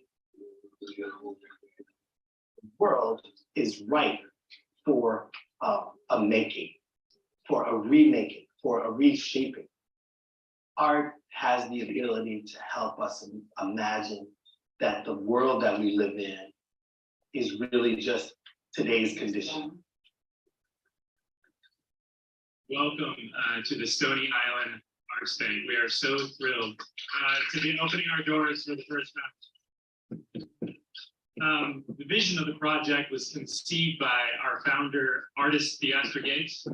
The world is ripe for a making, for a remaking, for a reshaping. Art has the ability to help us imagine that the world that we live in is really just today's condition. Welcome to the Stony Island Arts Bank. We are so thrilled to be opening our doors for the first time. The vision of the project was conceived by our founder, artist Theaster Gates.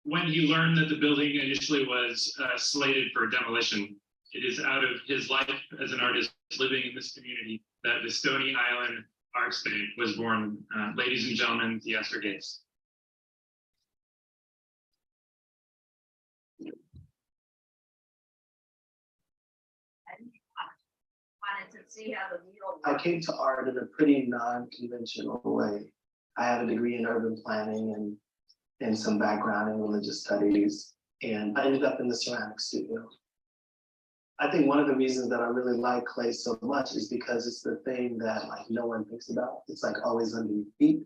When he learned that the building initially was slated for demolition, it is out of his life as an artist living in this community that the Stony Island Arts Bank was born. Ladies and gentlemen, Theaster Gates. Wanted to see how the world I came to art in a pretty non-conventional way. I have a degree in urban planning and some background in religious studies, and I ended up in the ceramic studio. I think one of the reasons that I really like clay so much is because it's the thing that like no one thinks about. It's like always under your feet.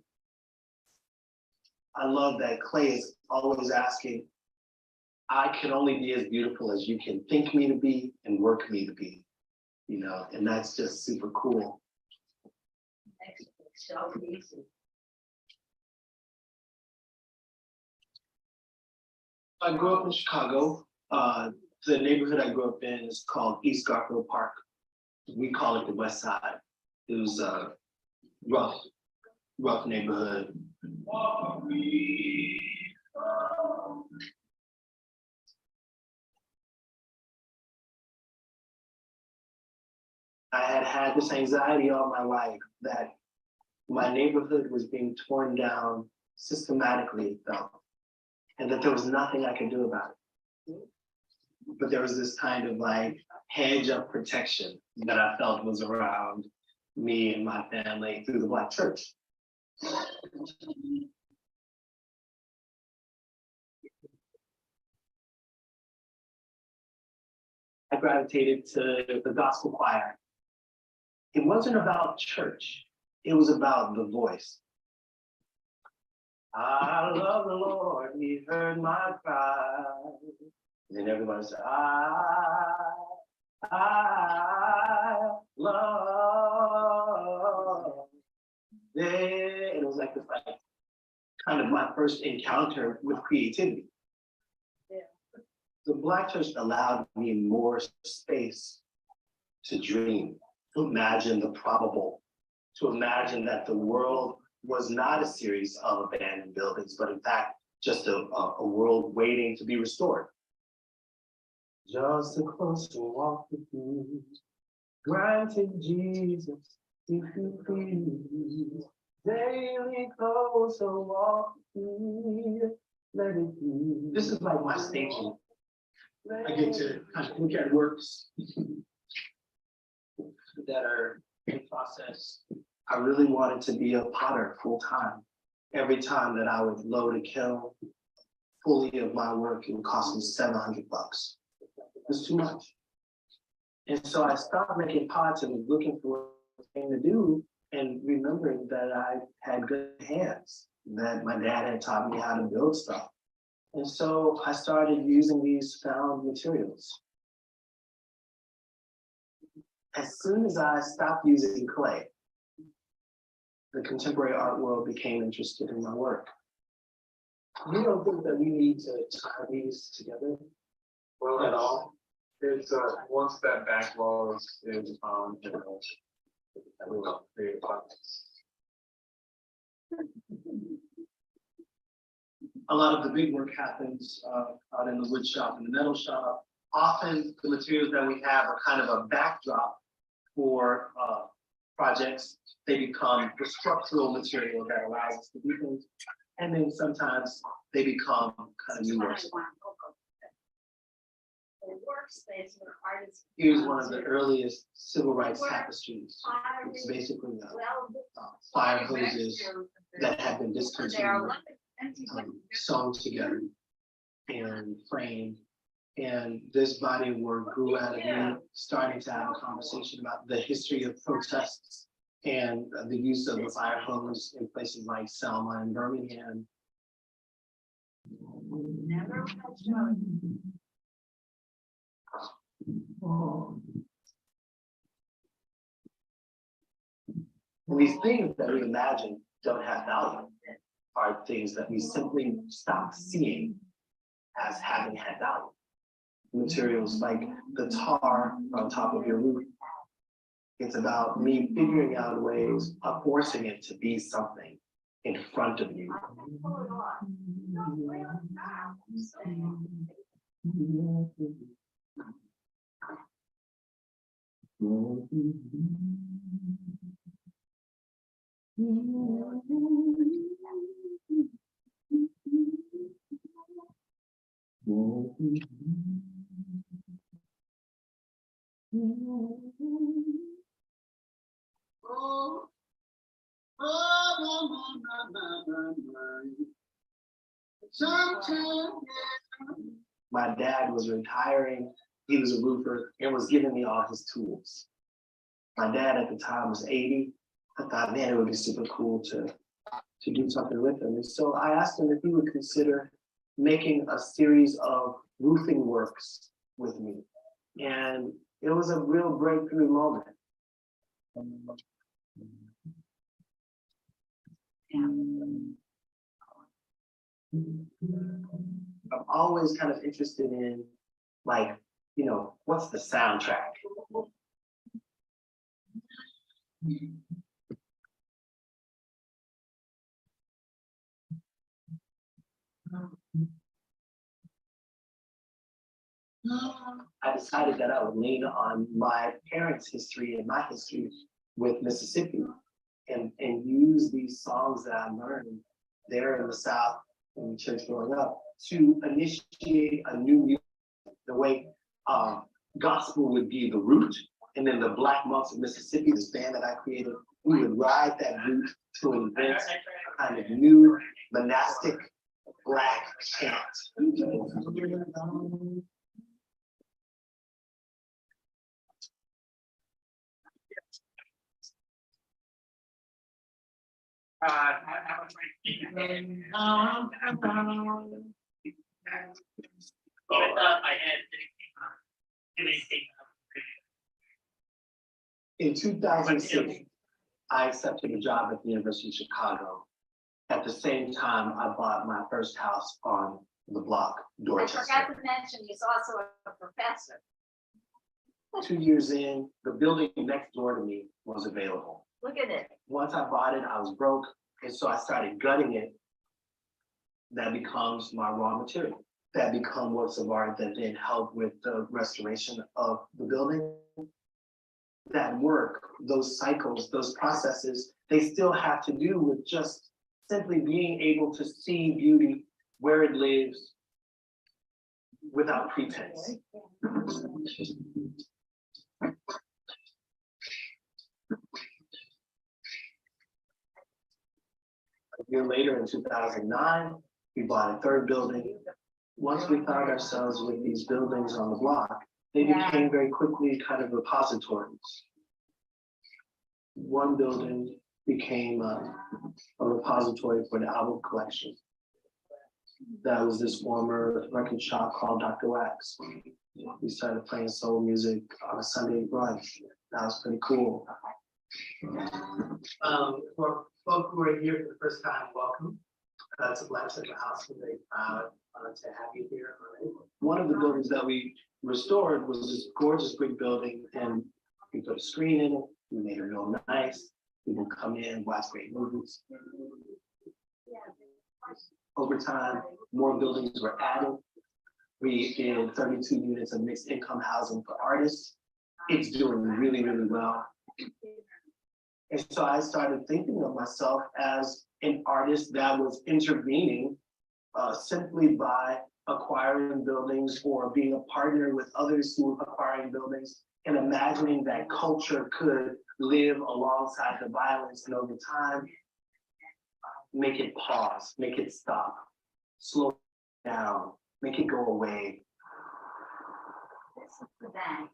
I love that clay is always asking, I can only be as beautiful as you can think me to be and work me to be, you know, and that's just super cool. makes it so easy. I grew up in Chicago. The neighborhood I grew up in is called East Garfield Park. We call it the West Side. It was a rough neighborhood. I had this anxiety all my life that my neighborhood was being torn down systematically, it felt, and that there was nothing I could do about it. But there was this kind of like hedge of protection that I felt was around me and my family through the Black church. I gravitated to the gospel choir. It wasn't about church, it was about the voice. I love the Lord, he heard my cry. And then everybody said, I love. And it was like this, like, kind of my first encounter with creativity. Yeah. The Black church allowed me more space to dream, to imagine the probable, to imagine that the world was not a series of abandoned buildings, but in fact, just a world waiting to be restored. Just a closer walk with you, granted Jesus, if you please. Daily closer walk with me, let it be. This is like my station. I get to kind of look at works that are in process. I really wanted to be a potter full time. Every time that I would load a kiln fully of my work, it would cost me $700. It's too much. And so I stopped making pots and was looking for a thing to do and remembering that I had good hands, that my dad had taught me how to build stuff. And so I started using these found materials. As soon as I stopped using clay, the contemporary art world became interested in my work. You don't think that we need to tie these together? Well, at all? It's once that backlog is create pockets. A lot of the big work happens out in the wood shop and the metal shop. Often the materials that we have are kind of a backdrop for projects. They become the structural material that allows us to do things. And then sometimes they become kind of new works. Workspace where artists. Here's one of the earliest civil rights tapestries. It's basically fire hoses that have been discontinued, sewn together and framed. And this body of work grew out of me starting to have a conversation about the history of protests and the use of the fire hose in places like Selma and Birmingham. Never showed. And these things that we imagine don't have value are things that we simply stop seeing as having had value. Materials like the tar on top of your roof. It's about me figuring out ways of forcing it to be something in front of you. My dad was retiring. He was a roofer and was giving me all his tools. My dad at the time was 80. I thought, man, it would be super cool to do something with him. And so I asked him if he would consider making a series of roofing works with me. And it was a real breakthrough moment. I'm always kind of interested in, like, you know, what's the soundtrack? I decided that I would lean on my parents' history and my history with Mississippi and use these songs that I learned there in the South in the church growing up to initiate a new music, the way gospel would be the root, and then the Black Monks of Mississippi, this band that I created, we would ride that root to invent a kind of new monastic Black chant. In 2006, I accepted a job at the University of Chicago. At the same time, I bought my first house on the block, I Dorchester. forgot to mention, he's also a professor. 2 years in, the building next door to me was available. Look at it. Once I bought it, I was broke, and so I started gutting it. That becomes my raw material. That become works of art that then help with the restoration of the building. That work, those cycles, those processes, they still have to do with just simply being able to see beauty where it lives without pretense. A year later, in 2009, we bought a third building. Once we found ourselves with these buildings on the block, they became very quickly kind of repositories. One building became a repository for the album collection. That was this former record shop called Dr. Wax. We started playing soul music on a Sunday brunch. That was pretty cool. For folk who are here for the first time, welcome. To Black Central House. We're very proud to have you here. One of the buildings that we restored was this gorgeous brick building, and we put a screen in it. We made it real nice. People come in, watch great movies. Over time, more buildings were added. We did 32 units of mixed income housing for artists. It's doing really, really well. And so I started thinking of myself as an artist that was intervening simply by acquiring buildings or being a partner with others who were acquiring buildings and imagining that culture could live alongside the violence, and over time, make it pause, make it stop, slow down, make it go away. This is the bank.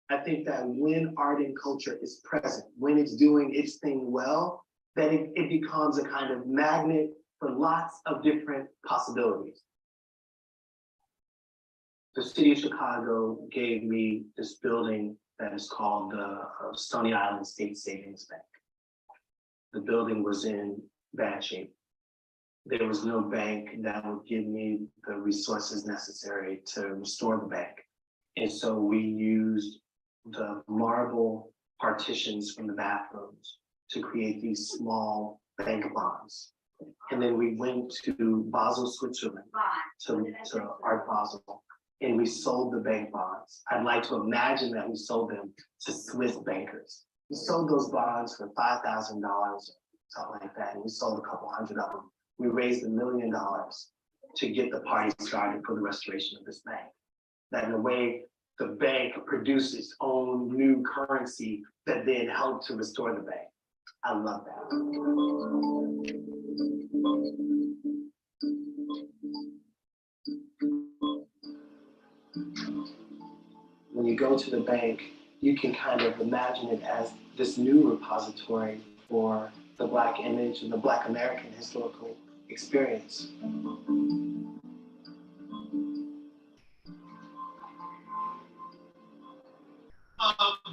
I think that when art and culture is present, when it's doing its thing well, that it becomes a kind of magnet for lots of different possibilities. The city of Chicago gave me this building that is called the Stony Island State Savings Bank. The building was in bad shape. There was no bank that would give me the resources necessary to restore the bank. And so we used the marble partitions from the bathrooms to create these small bank bonds. And then we went to Basel, Switzerland, to Art Basel, and we sold the bank bonds. I'd like to imagine that we sold them to Swiss bankers. We sold those bonds for $5,000, something like that, and we sold a couple hundred of them. We raised $1 million to get the party started for the restoration of this bank. That in a way, the bank produced its own new currency that then helped to restore the bank. I love that. When you go to the bank, you can kind of imagine it as this new repository for the Black image and the Black American historical experience.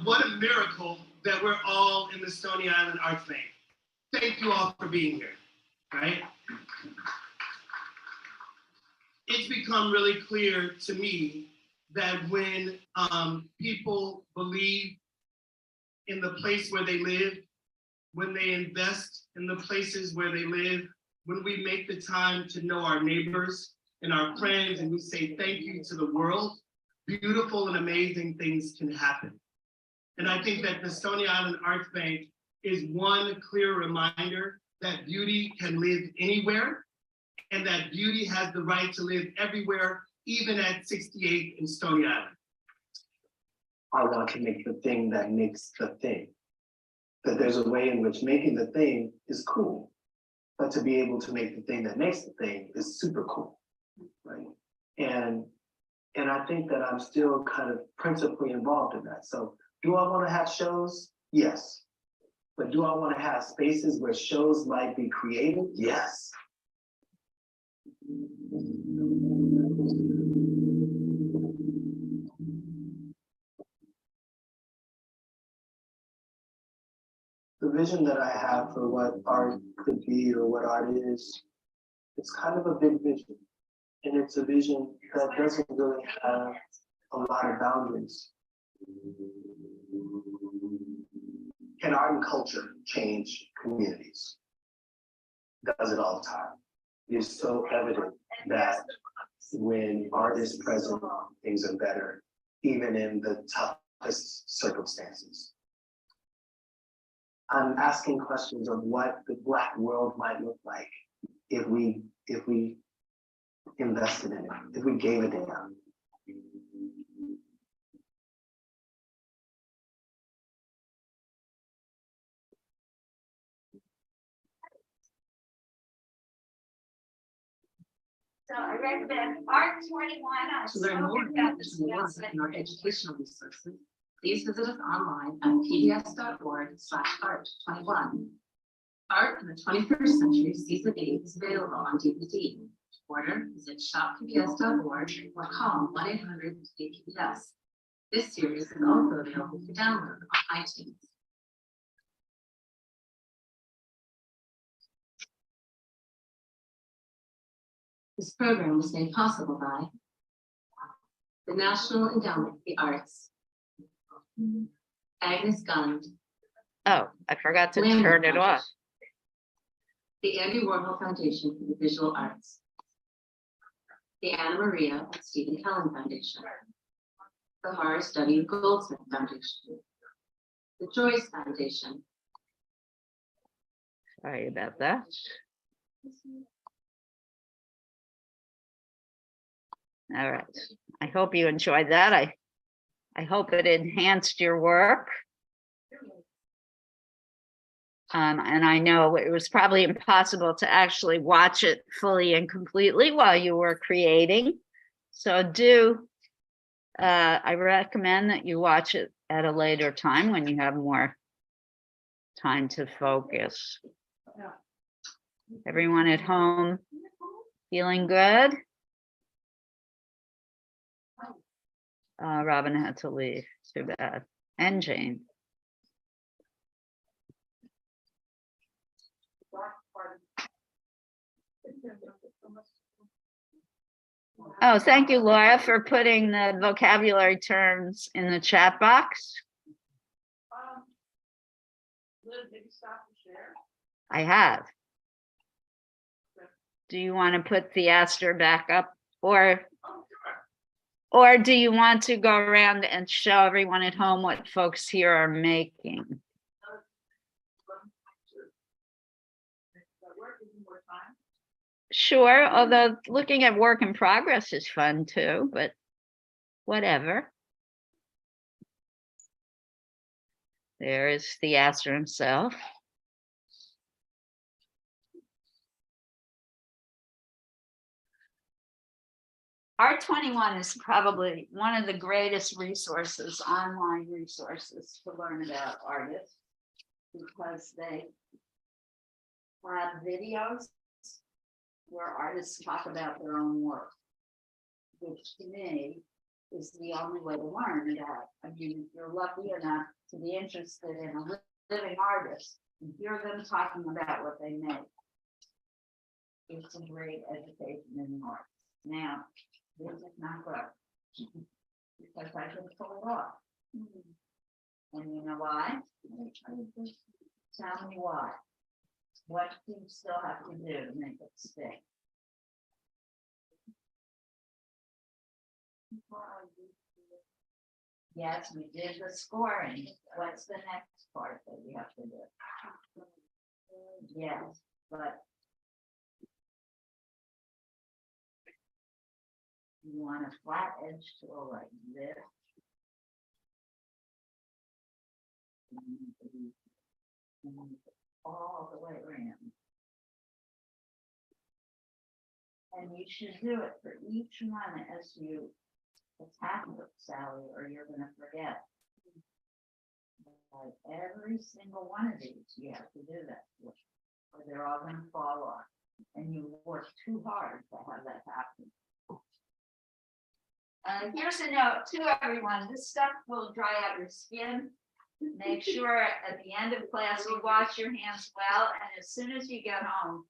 What a miracle that we're all in the Stony Island Arts Bank. Thank you all for being here, right? It's become really clear to me that when people believe in the place where they live, when they invest in the places where they live, when we make the time to know our neighbors and our friends and we say thank you to the world, beautiful and amazing things can happen. And I think that the Stony Island Arts Bank is one clear reminder that beauty can live anywhere and that beauty has the right to live everywhere, even at 68 in Stony Island. I want to make the thing that makes the thing. That there's a way in which making the thing is cool, but to be able to make the thing that makes the thing is super cool, right? And I think that I'm still kind of principally involved in that. So do I want to have shows? Yes. But do I want to have spaces where shows might be created? Yes. The vision that I have for what art could be or what art is, it's kind of a big vision. And it's a vision that doesn't really have a lot of boundaries. Can art and culture change communities? Does it all the time. It's so evident that when art is present, things are better, even in the toughest circumstances. I'm asking questions of what the Black world might look like if we invested in it, if we gave a damn. So I recommend Art 21. To learn more about this work and our educational resources, please visit us online at pbs.org/art21. Art in the 21st Century Season 8 is available on DVD. To order, visit shoppbs.org or call 1-800-PBS. This series is also available for download on iTunes. This program was made possible by the National Endowment for the Arts, Agnes Gund, Oh, I forgot to Lambert turn it off. Foundation, the Andy Warhol Foundation for the Visual Arts, the Anna Maria and Stephen Kellen Foundation, the Horace W. Goldsmith Foundation, the Joyce Foundation, Sorry about that. All right. I hope you enjoyed that. I hope it enhanced your work. And I know it was probably impossible to actually watch it fully and completely while you were creating. So I recommend that you watch it at a later time when you have more time to focus. Everyone at home feeling good? Robin had to leave, too bad. And Jane. Oh, thank you, Laura, for putting the vocabulary terms in the chat box. Liz, did you stop to share? I have. Do you want to put the Astor back up, or do you want to go around and show everyone at home what folks here are making? Sure, although looking at work in progress is fun too, but whatever. There is the Astor himself. R21 is probably one of the greatest resources, online resources to learn about artists, because they have videos where artists talk about their own work, which to me is the only way to learn about. I mean, if you're lucky enough to be interested in a living artist and hear them talking about what they make, it's a great education in the arts. Now, this is not good, because I can pull it off. And you know why? Tell me why. What do you still have to do to make it stick? Yes, we did the scoring. What's the next part that we have to do? Yes, but you want a flat edge tool like this. All the way around. And you should do it for each one as you attack it, Sally, or you're going to forget. Like every single one of these, you have to do that, or they're all going to fall off. And you work too hard to have that happen. Here's a note to everyone. This stuff will dry out your skin. Make sure at the end of class you wash your hands well, and as soon as you get home,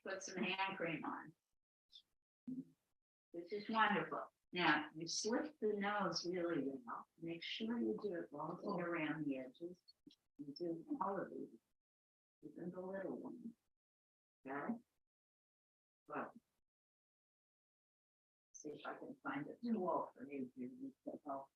put some hand cream on. Which is wonderful. Now, you slip the nose really well. Make sure you do it all the way around the edges. You do all of these, even the little one. Okay? Well, see if I can find a tool for you to help.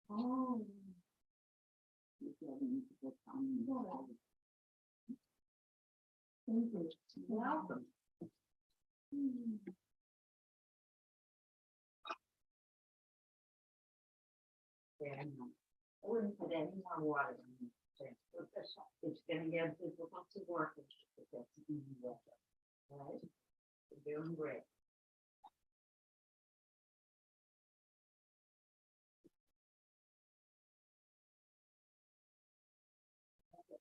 Oh, welcome. I wouldn't put any more water in it. It's gonna get difficult to work with. Right? You're doing great.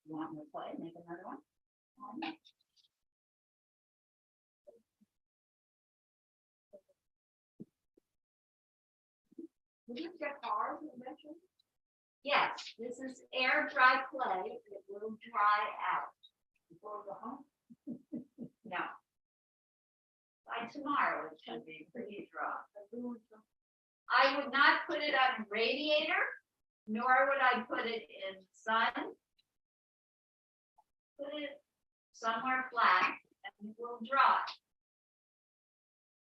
You want me to play? Make another one? Did you get cars eventually? Yes, this is air dry clay. It will dry out. Before we go home? No. By tomorrow, it should be pretty dry. I would not put it on a radiator, nor would I put it in sun. Put it somewhere flat and it will dry.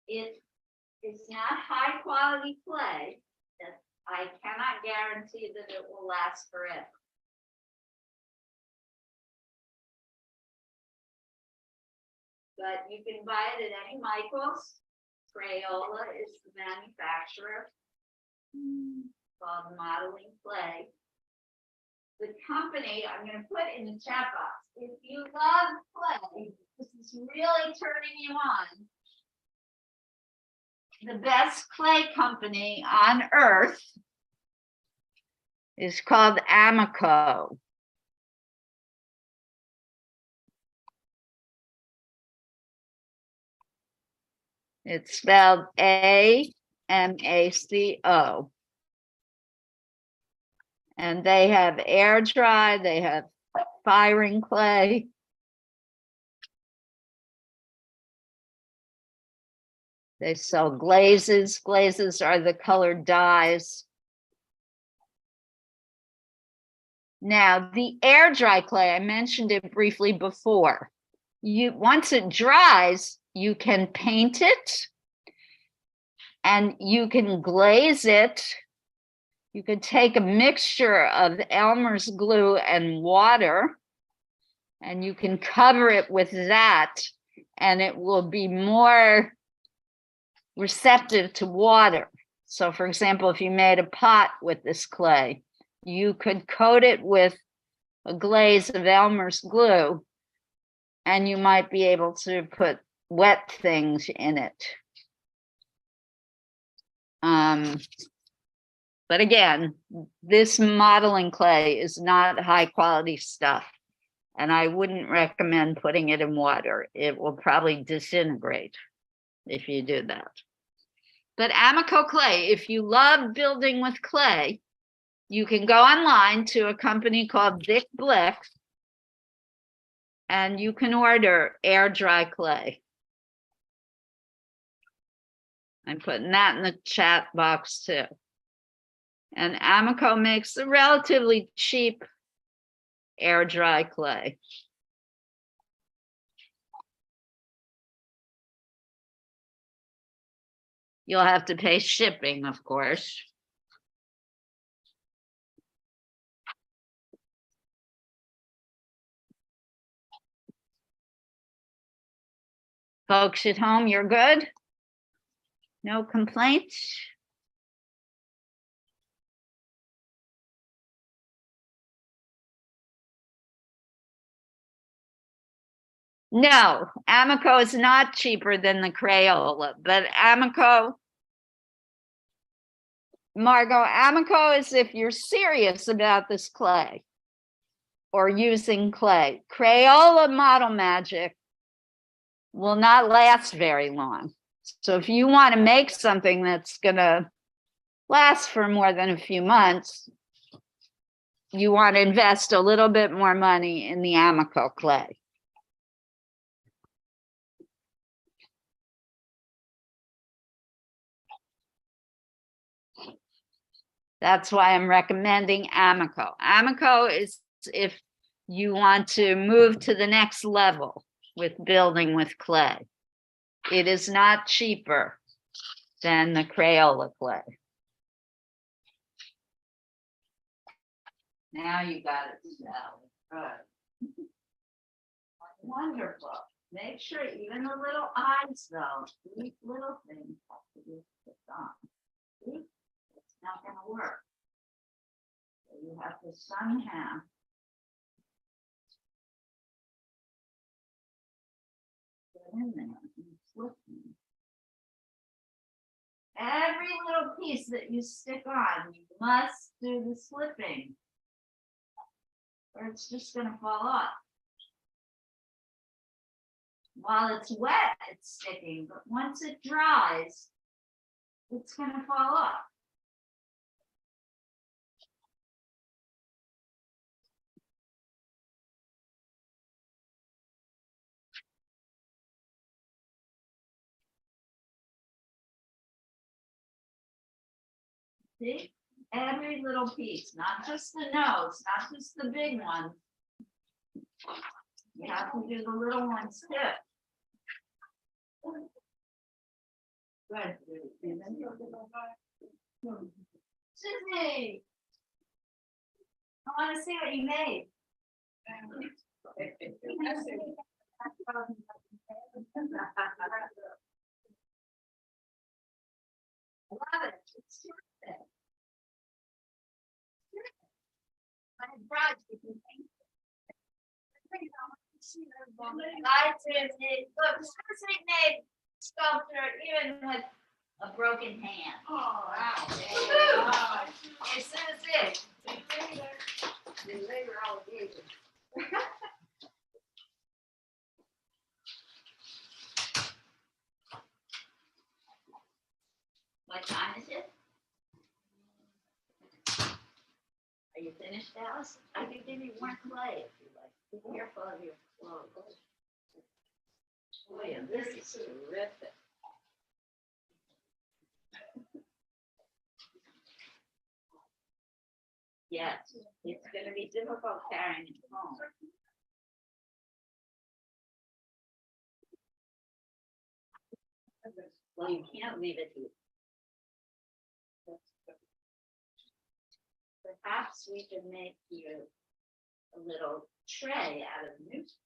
It is not high quality clay. That's I cannot guarantee that it will last forever. But you can buy it at any Michael's. Crayola is the manufacturer. Called Modeling Clay. The company, I'm gonna put in the chat box, if you love clay, this is really turning you on. The best clay company on earth is called Amico. It's spelled A-M-A-C-O. And they have air dry, they have firing clay. They sell glazes. Glazes are the colored dyes. Now, the air dry clay, I mentioned it briefly before. Once it dries, you can paint it and you can glaze it. You could take a mixture of Elmer's glue and water, and you can cover it with that, and it will be more receptive to water. So for example, if you made a pot with this clay, you could coat it with a glaze of Elmer's glue, and you might be able to put wet things in it. But again, this modeling clay is not high quality stuff, and I wouldn't recommend putting it in water. It will probably disintegrate if you do that. But Amico clay, if you love building with clay, you can go online to a company called Vic Blick, and you can order air dry clay. I'm putting that in the chat box too. And Amico makes a relatively cheap air dry clay. You'll have to pay shipping, of course. Folks at home, you're good? No complaints? No, Amico is not cheaper than the Crayola, but Amico, Margot, Amico is if you're serious about this clay or using clay. Crayola Model Magic will not last very long. So if you want to make something that's gonna last for more than a few months, you want to invest a little bit more money in the Amico clay. That's why I'm recommending Amico. Amico is if you want to move to the next level with building with clay. It is not cheaper than the Crayola clay. Now you got it, Sally. Good. Wonderful. Make sure even the little eyes though, these little things have to be put on. See? It's not gonna work. So you have to somehow get in there and flip them. Every little piece that you stick on, you must do the slipping, or it's just gonna fall off. While it's wet, it's sticking, but once it dries, it's gonna fall off. See, every little piece, not just the nose, not just the big one. You have to do the little ones too. Good. Susie. I want to see what you made. I love it. It's terrific. My bride, you can paint it. I did it. Look, Susie made sculpture even with a broken hand. Oh, wow. Wow. Hey, Susie. Later alligator. What time is it? Are you finished, Alice? I can give you one play if you like. Be careful of your clothes. Boy, and this is terrific. Yes, it's gonna be difficult carrying it home. Well, you can't leave it here. Perhaps we can make you a little tray out of newspaper.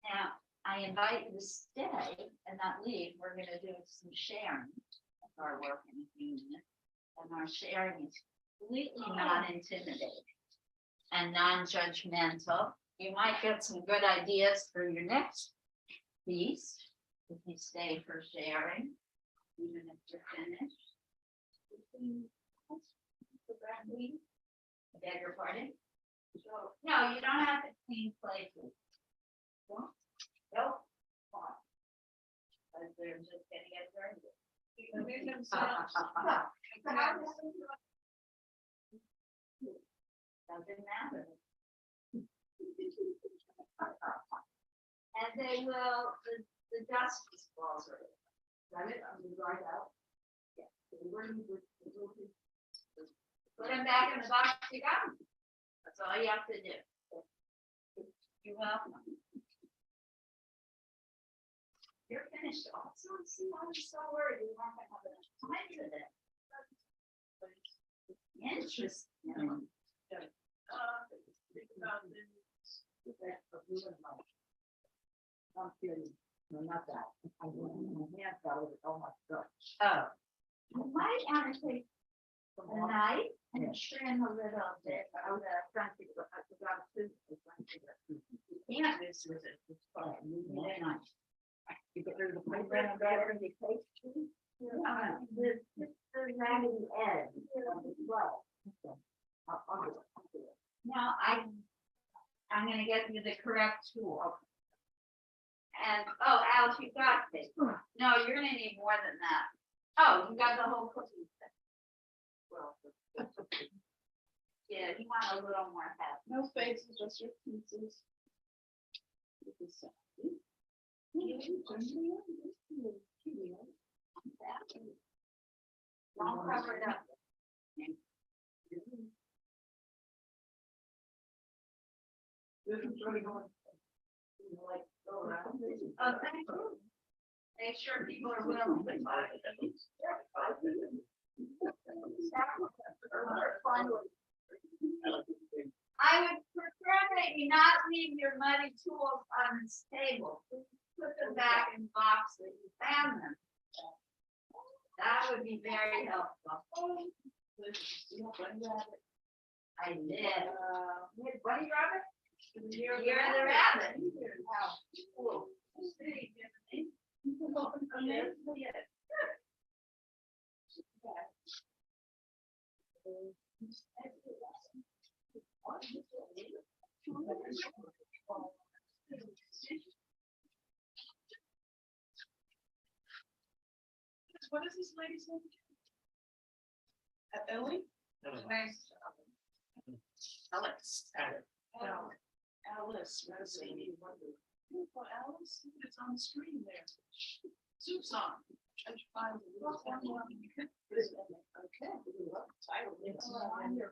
Now, I invite you to stay and not leave. We're gonna do some sharing of our work in a few minutes. And our sharing is completely non-intimidating and non-judgmental. You might get some good ideas for your next piece if you stay for sharing, even if you're finished. I beg your pardon? No, you don't have to clean places. Nope. Because they're just gonna get dirty. Doesn't matter. And they will, the dust just falls over. Got it? I'm gonna dry it out. Yeah. Put them back in the box you got. That's all you have to do. You're welcome. You're finished also. See, I'm so worried you weren't gonna have enough time for that. Interesting. I'm kidding. No, not that. I can't go with oh my gosh. Oh. You might want to take a knife and trim a little bit of the front of the food. You can't miss with it. It's fine. You need a knife. You get rid of the paper and better the cake. The raggedy edge of the blood. Now I'm gonna get you the correct tool. And, oh, Alice, you got this. No, you're gonna need more than that. Oh, you got the whole cookie set. Well, yeah, you want a little more half. No faces, just your pieces. Don't cover it up. Oh, thank you. Make sure people are willing. I would prefer that you not leave your muddy tools on this table. Please put them back in the box that you found them. That would be very helpful. I did. Bunny rabbit? You're the rabbit. Cool. What is this lady's name? Ellie? Nice. Alex. Alice, Rosie. Beautiful Alice, it's on the screen there. Soup song. Try to find the okay. Title. It's on your.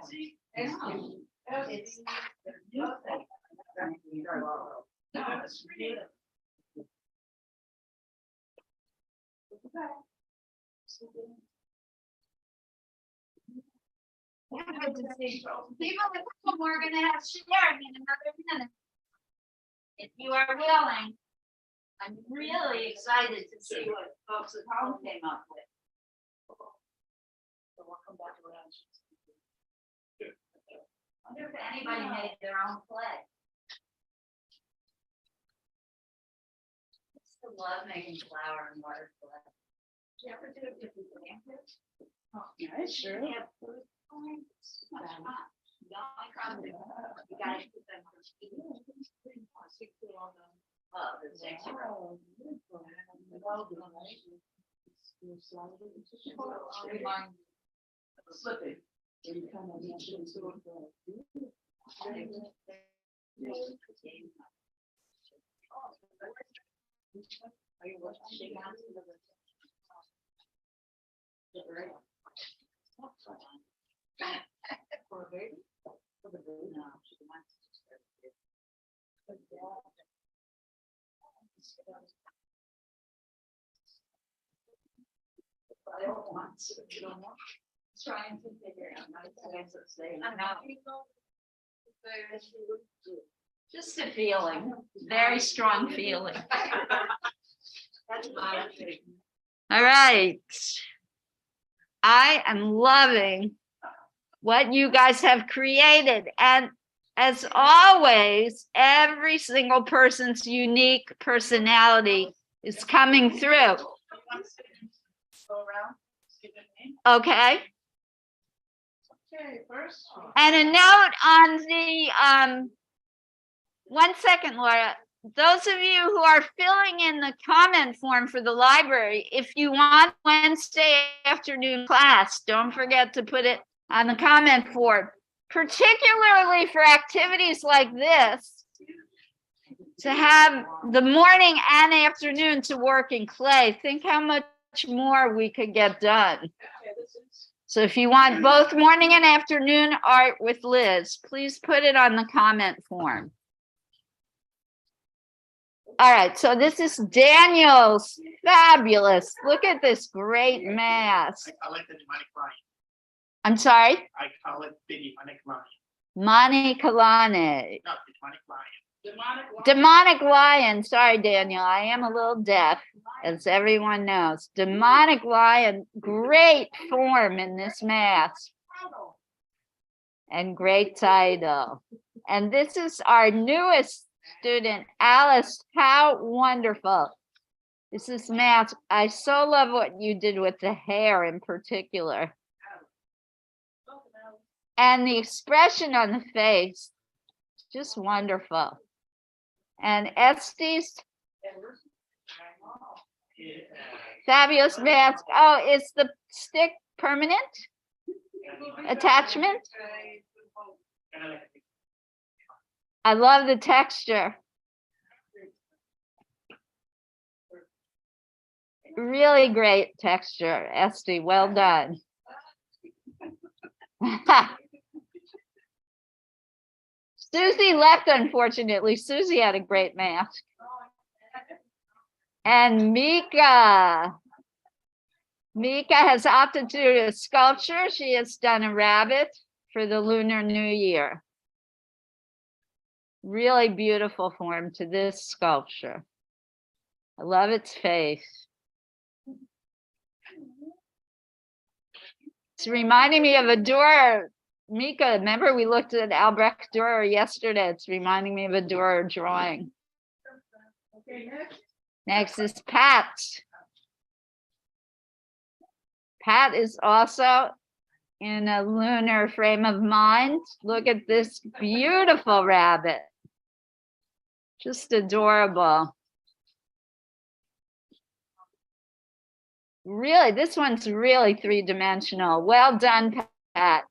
See? It's Good to see people at home, we're gonna have sharing in another minute. If you are willing. I'm really excited to see what folks at home came up with. So we'll come back around. I wonder if anybody made their own play. I still love making flower and water play. Did you ever do it with the blankets? Oh, yeah, sure. Yeah. It's much fun. You gotta keep them. Oh, the things are- Slipping. For a baby? For the baby? No, she wants to start with it. I don't want to, you don't want. Trying to figure out my times of saying. I know. Just a feeling, very strong feeling. That's my thing. All right. I am loving what you guys have created. And as always, every single person's unique personality is coming through. Go around, give it a name. Okay. Okay, first. And a note on the, 1 second, Laura. Those of you who are filling in the comment form for the library, if you want Wednesday afternoon class, don't forget to put it on the comment form, particularly for activities like this, to have the morning and afternoon to work in clay. Think how much more we could get done. Okay, this is. So if you want both morning and afternoon art with Liz, please put it on the comment form. All right, so this is Daniel's fabulous. Look at this great mask. I call it the demonic lion. I'm sorry, I call it the demonic lion. Mani Kalane. No, demonic lion. Demonic. Demonic lion. Sorry, Daniel, I am a little deaf, as everyone knows. Demonic lion, great form in this mask. And great title. And this is our newest student, Alice. How wonderful. This is mask. I so love what you did with the hair in particular. And the expression on the face, just wonderful. And Estee's fabulous mask. Oh, is the stick permanent attachment? I love the texture. Really great texture, Esty. Well done. Susie left, unfortunately. Susie had a great mask. And Mika. Mika has opted to do a sculpture. She has done a rabbit for the Lunar New Year. Really beautiful form to this sculpture. I love its face. It's reminding me of a Dürer. Mika, remember we looked at Albrecht Dürer yesterday. It's reminding me of a Dürer drawing. Okay, next. Next is Pat. Pat is also in a lunar frame of mind. Look at this beautiful rabbit. Just adorable. Really, this one's really three-dimensional. Well done, Pat.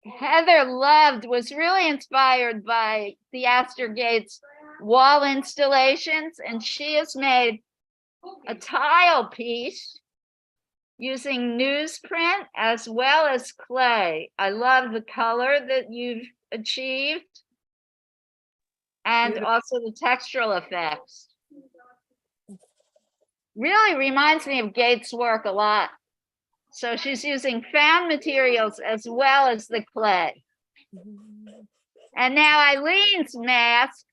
Heather was really inspired by the Astor Gates wall installations, and she has made a tile piece using newsprint as well as clay. I love the color that you've achieved and also the textural effects. Really reminds me of Gates' work a lot. So she's using found materials as well as the clay. And now Eileen's mask.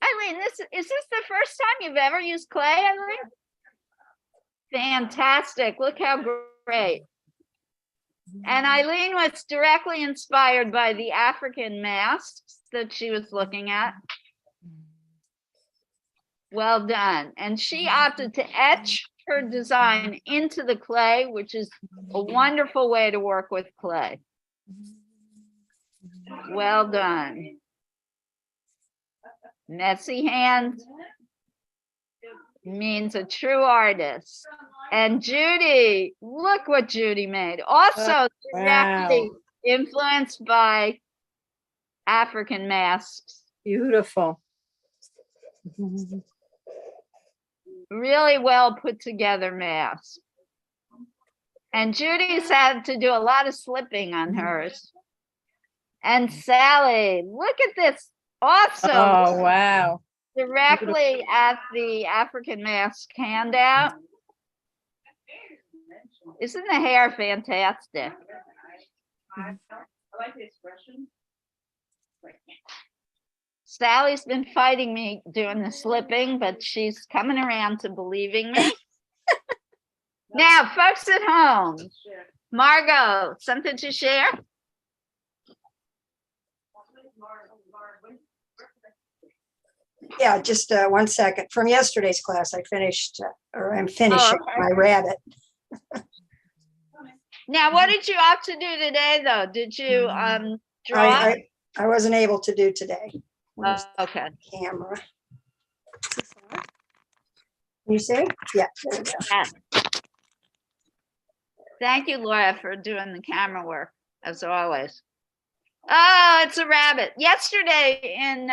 Eileen, is this the first time you've ever used clay, Eileen? Fantastic. Look how great. And Eileen was directly inspired by the African masks that she was looking at. Well done. And she opted to etch her design into the clay, which is a wonderful way to work with clay. Well done. Messy hands means a true artist. And Judy, look what Judy made. Also directly influenced by African masks. Beautiful. Really well put together mask. And Judy's had to do a lot of slipping on hers. And Sally, look at this. Also, Oh, wow. directly at the African mask handout. Isn't the hair fantastic? I like the expression. Sally's been fighting me doing the slipping, but she's coming around to believing me. Now, folks at home, Margot, something to share? Yeah, just 1 second. From yesterday's class, I finished, or I'm finishing okay. my rabbit. Now, what did you opt to do today, though? Did you draw? I wasn't able to do today. Where's the Okay. camera? Can you see? Yeah, there we go. Yes. Thank you, Laura, for doing the camera work, as always. Oh, it's a rabbit. Yesterday in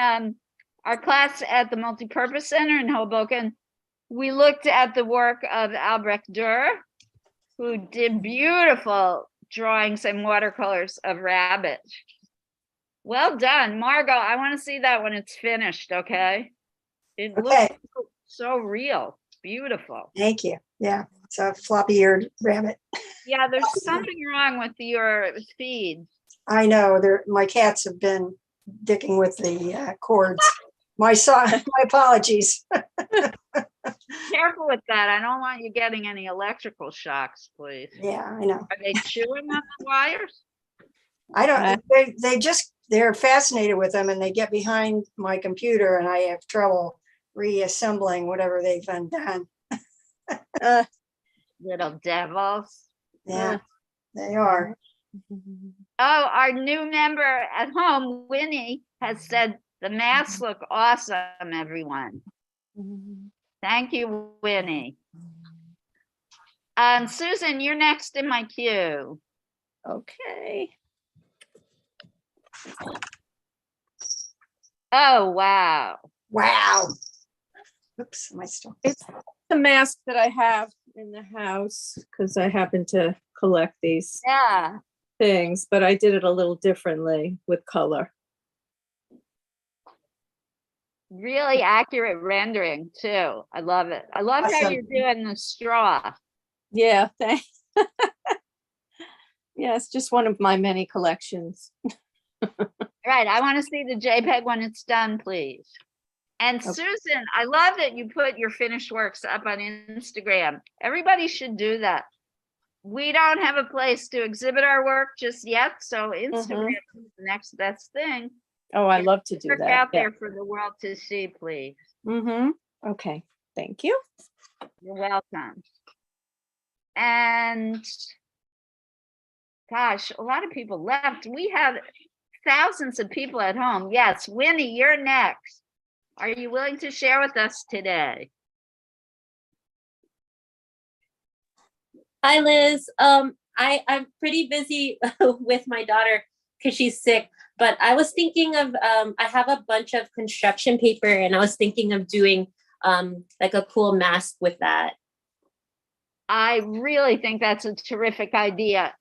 our class at the Multipurpose Center in Hoboken, we looked at the work of Albrecht Dürer, who did beautiful drawings and watercolors of rabbits. Well done, Margot. I want to see that when it's finished, okay? It looks Okay. so real. Beautiful. Thank you. Yeah, it's a floppy-eared rabbit. Yeah, there's something wrong with your feed. I know. My cats have been dicking with the cords. My apologies. Careful with that. I don't want you getting any electrical shocks, please. Yeah, I know. Are they chewing on the wires? I don't. They're fascinated with them, and they get behind my computer, and I have trouble reassembling whatever they've undone. Little devils. Yeah, they are. Oh, our new member at home, Winnie, has said the masks look awesome, everyone. Thank you, Winnie. Susan, you're next in my queue. Okay. Oh, wow. Wow. Oops, am I still? It's the mask that I have in the house because I happen to collect these Yeah. things, but I did it a little differently with color. Really accurate rendering, too. I love it. I love how Awesome. you're doing the straw. Yeah, thanks. Yeah, it's just one of my many collections. Right. I want to see the JPEG when it's done, please. And Okay. Susan, I love that you put your finished works up on Instagram. Everybody should do that. We don't have a place to exhibit our work just yet, so Instagram is the next best thing. Oh, I love to do Work that. out Yeah. there for the world to see, please. Okay, thank you. You're welcome. And gosh, a lot of people left. We have thousands of people at home. Yes, Winnie, you're next. Are you willing to share with us today? Hi, Liz. I'm pretty busy with my daughter because she's sick, but I was thinking of, I have a bunch of construction paper and I was thinking of doing like a cool mask with that. I really think that's a terrific idea.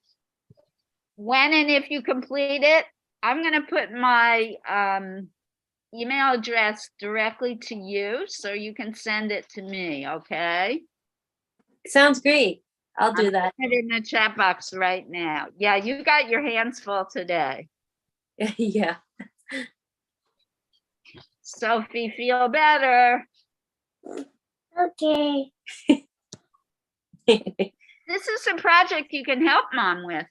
When and if you complete it, I'm going to put my email address directly to you so you can send it to me, okay? Sounds great. I'll do that. Put it in the chat box right now. Yeah, you got your hands full today. Yeah. Sophie, feel better. Okay. This is a project you can help mom with.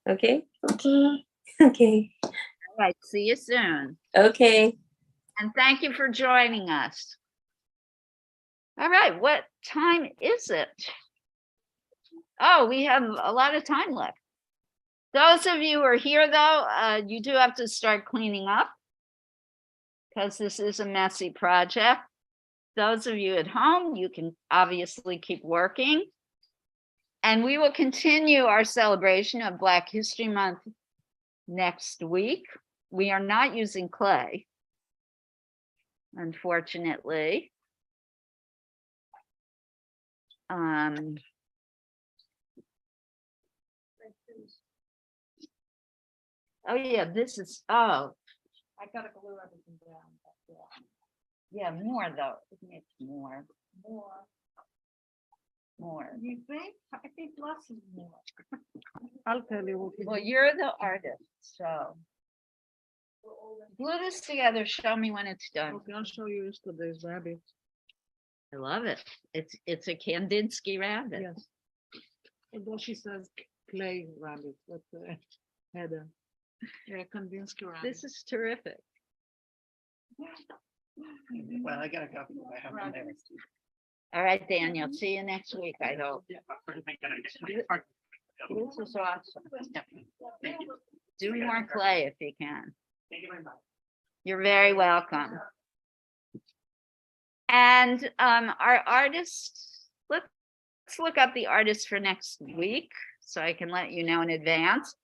Okay. Okay. Okay. All right, see you soon. Okay. And thank you for joining us. All right, what time is it? Oh, we have a lot of time left. Those of you who are here, though, you do have to start cleaning up because this is a messy project. Those of you at home, you can obviously keep working. And we will continue our celebration of Black History Month next week. We are not using clay, unfortunately. Oh yeah, this is, oh, I gotta glue everything down. But yeah, more though. It makes more. You think? I think less is more. I'll tell you what. Well, you're the artist, so. Glue this together, show me when it's done. Okay, I'll show you yesterday's rabbit. I love it. It's a Kandinsky rabbit. Yes. Although she says clay rabbit, but Heather. Yeah, Kandinsky rabbit. This is terrific. Well, I got a copy. I have one there. All right, Daniel, see you next week, I hope. This is awesome. Do more clay if you can. Thank you very much. You're very welcome. And our artists, let's look up the artists for next week so I can let you know in advance.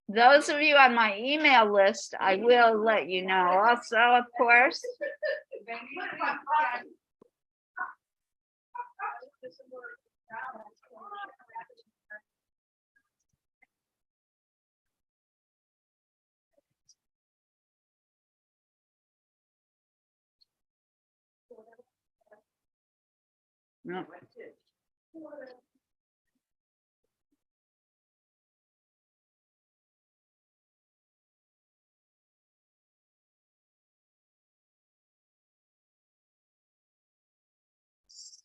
Those of you on my email list, I will let you know also, of course. No.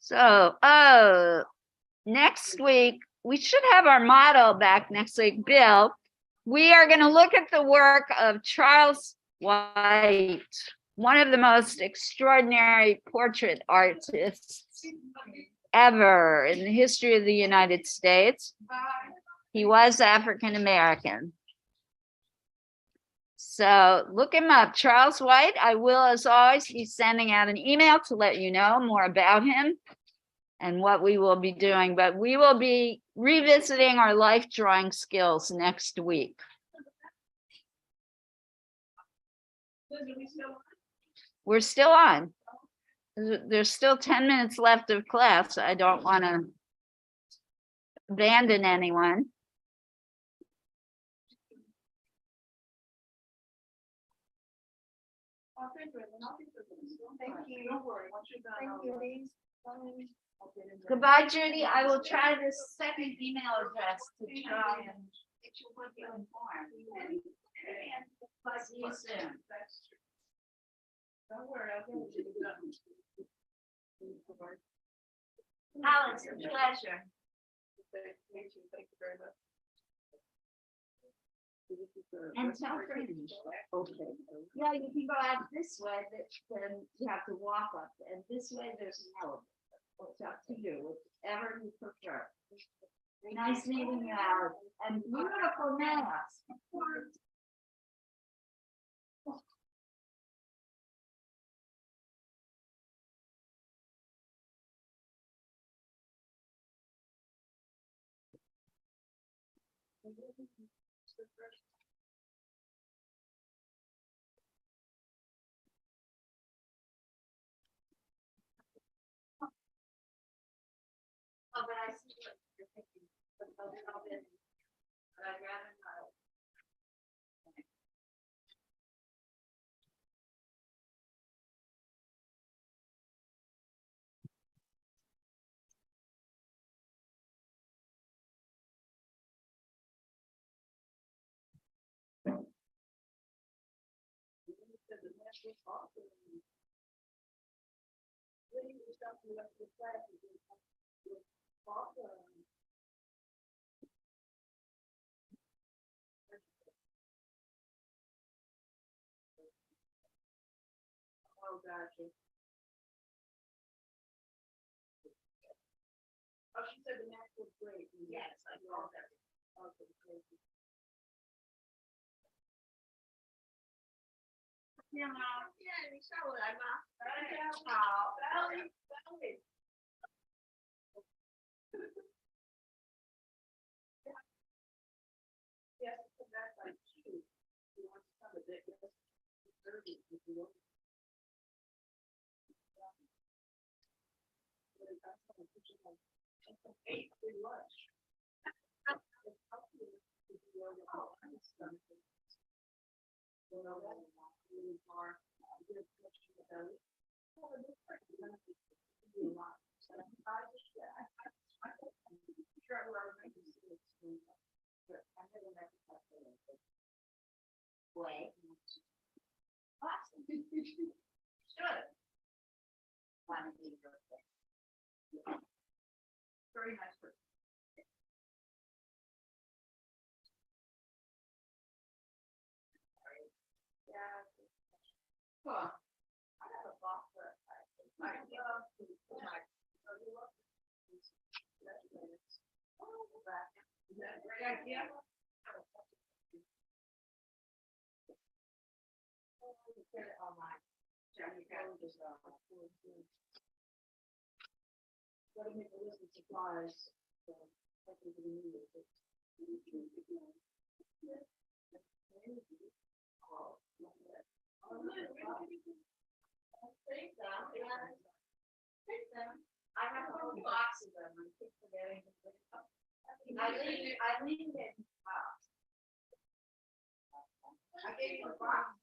So, next week, we should have our model back next week, Bill. We are going to look at the work of Charles White, one of the most extraordinary portrait artists ever in the history of the United States. He was African American. So look him up, Charles White. I will, as always, be sending out an email to let you know more about him and what we will be doing, but we will be revisiting our life drawing skills next week. We're still on. There's still 10 minutes left of class. I don't want to abandon anyone. Thank you. Don't worry. Once you're done. Thank you. Goodbye, Judy. I will try this second email address to try and get you what you informed. See you soon. Don't worry, I'll get you done. Alex, a pleasure. Thank you very much. And tell friends. Okay. Yeah, you can go out this way, then you have to walk up, and this way there's an elevator. It's up to you, whichever you prefer. Nice meeting you, Alex, and beautiful nails. Oh, but I see what you're thinking. But I'd rather not. Oh, gotcha. Oh, she said the match was great. Yes, I saw that. Okay, great. Yeah,你下午来吗？好，Yes, that's like two. You want to cover that? Yes, 30 if you want. Eight free lunch. Wait. Should. Very nice person. Yeah. Huh. I have a box that I love. Is that a great idea? Get it online. Gotta make a list of supplies. So, hopefully we need it. I have a whole box of them. I keep forgetting. I leave it. I gave you a box.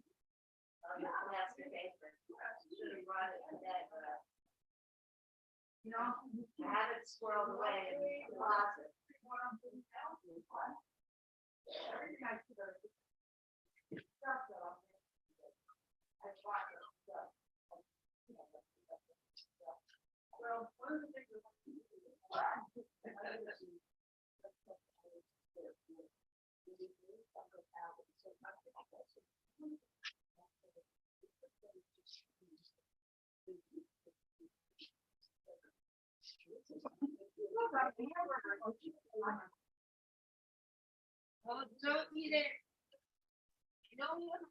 You know, I have it squirreled away in the closet. Well, one of the things well, don't eat it. You know what?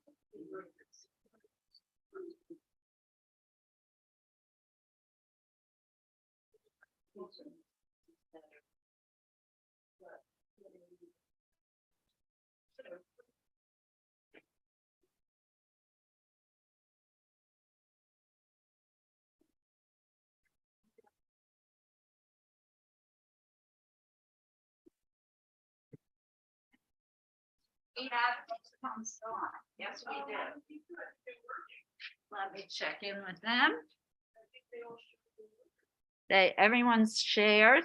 We have come on. Yes, we do. Let me check in with them. Everyone's shared.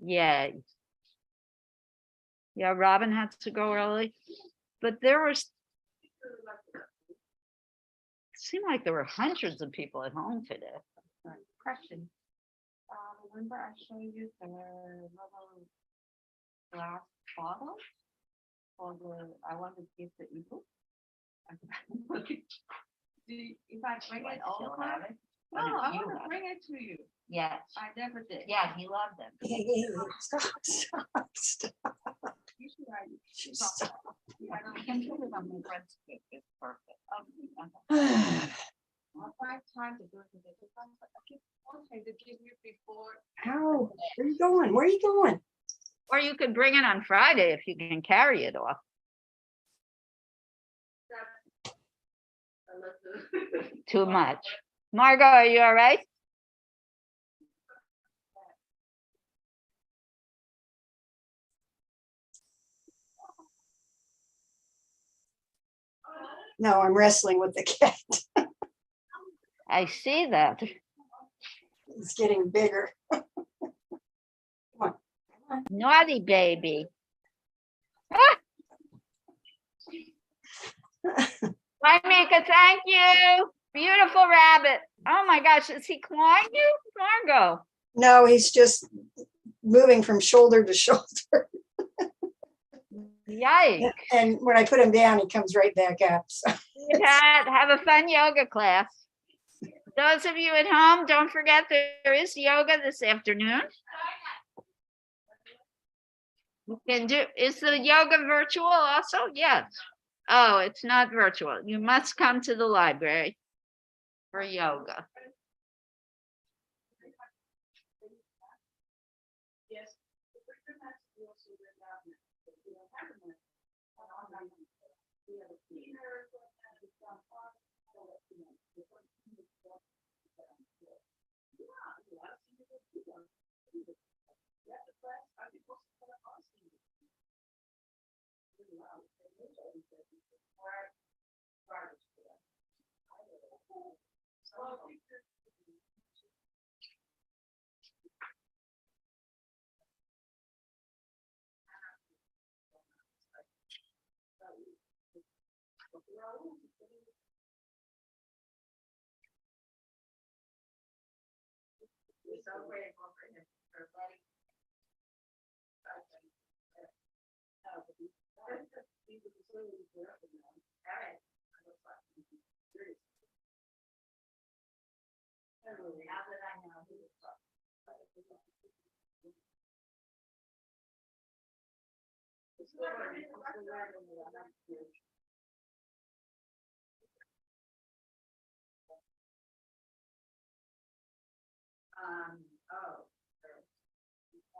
Yay. Yeah, Robin had to go early, but it seemed like there were hundreds of people at home today. Question. Remember I showed you the little glass bottle for I want to give the ebook. If I bring it over, no, I want to bring it to you. Yes. I never did. Yeah, he loved them. Stop. Usually I Stop. I can put it on my friend's cake. It's perfect. I'll find time to go to the different, but I keep wanting to give you before. How? Where are you going? Where are you going? Or you could bring it on Friday if you can carry it off. Too much. Margot, are you all right? No, I'm wrestling with the cat. I see that. It's getting bigger. Come on. Naughty baby. Ah! Hi, Mika, thank you. Beautiful rabbit. Oh my gosh, is he clawing you? Margot. No, he's just moving from shoulder to shoulder. Yikes. And when I put him down, he comes right back up. So. Have a fun yoga class. Those of you at home, don't forget there is yoga this afternoon. You can do, is the yoga virtual also? Yes. Oh, it's not virtual. You must come to the library for yoga. Yes.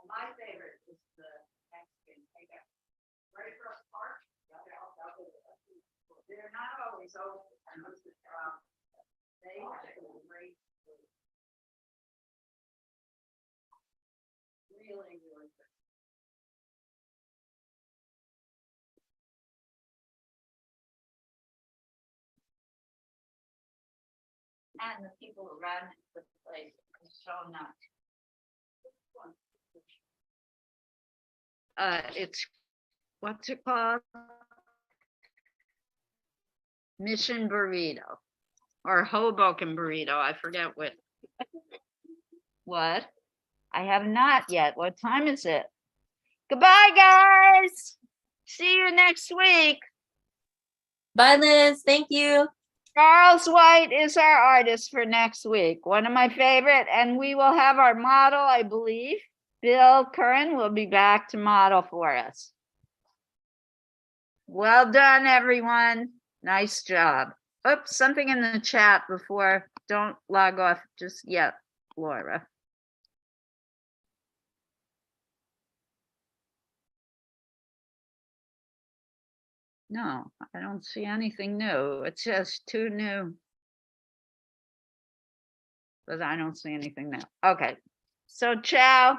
My favorite is the Mexican takeout. Right across the park. They're not always open. They have great food. Really, really good. And the people who run the place are so nice. It's, what's it called? Mission Burrito or Hoboken Burrito. I forget what. What? I have not yet. What time is it? Goodbye, guys. See you next week. Bye, Liz. Thank you. Charles White is our artist for next week. One of my favorite, and we will have our model, I believe. Bill Curran will be back to model for us. Well done, everyone. Nice job. Oops, something in the chat before. Don't log off just yet, Laura. No, I don't see anything new. It says too new. But I don't see anything new. Okay, so ciao.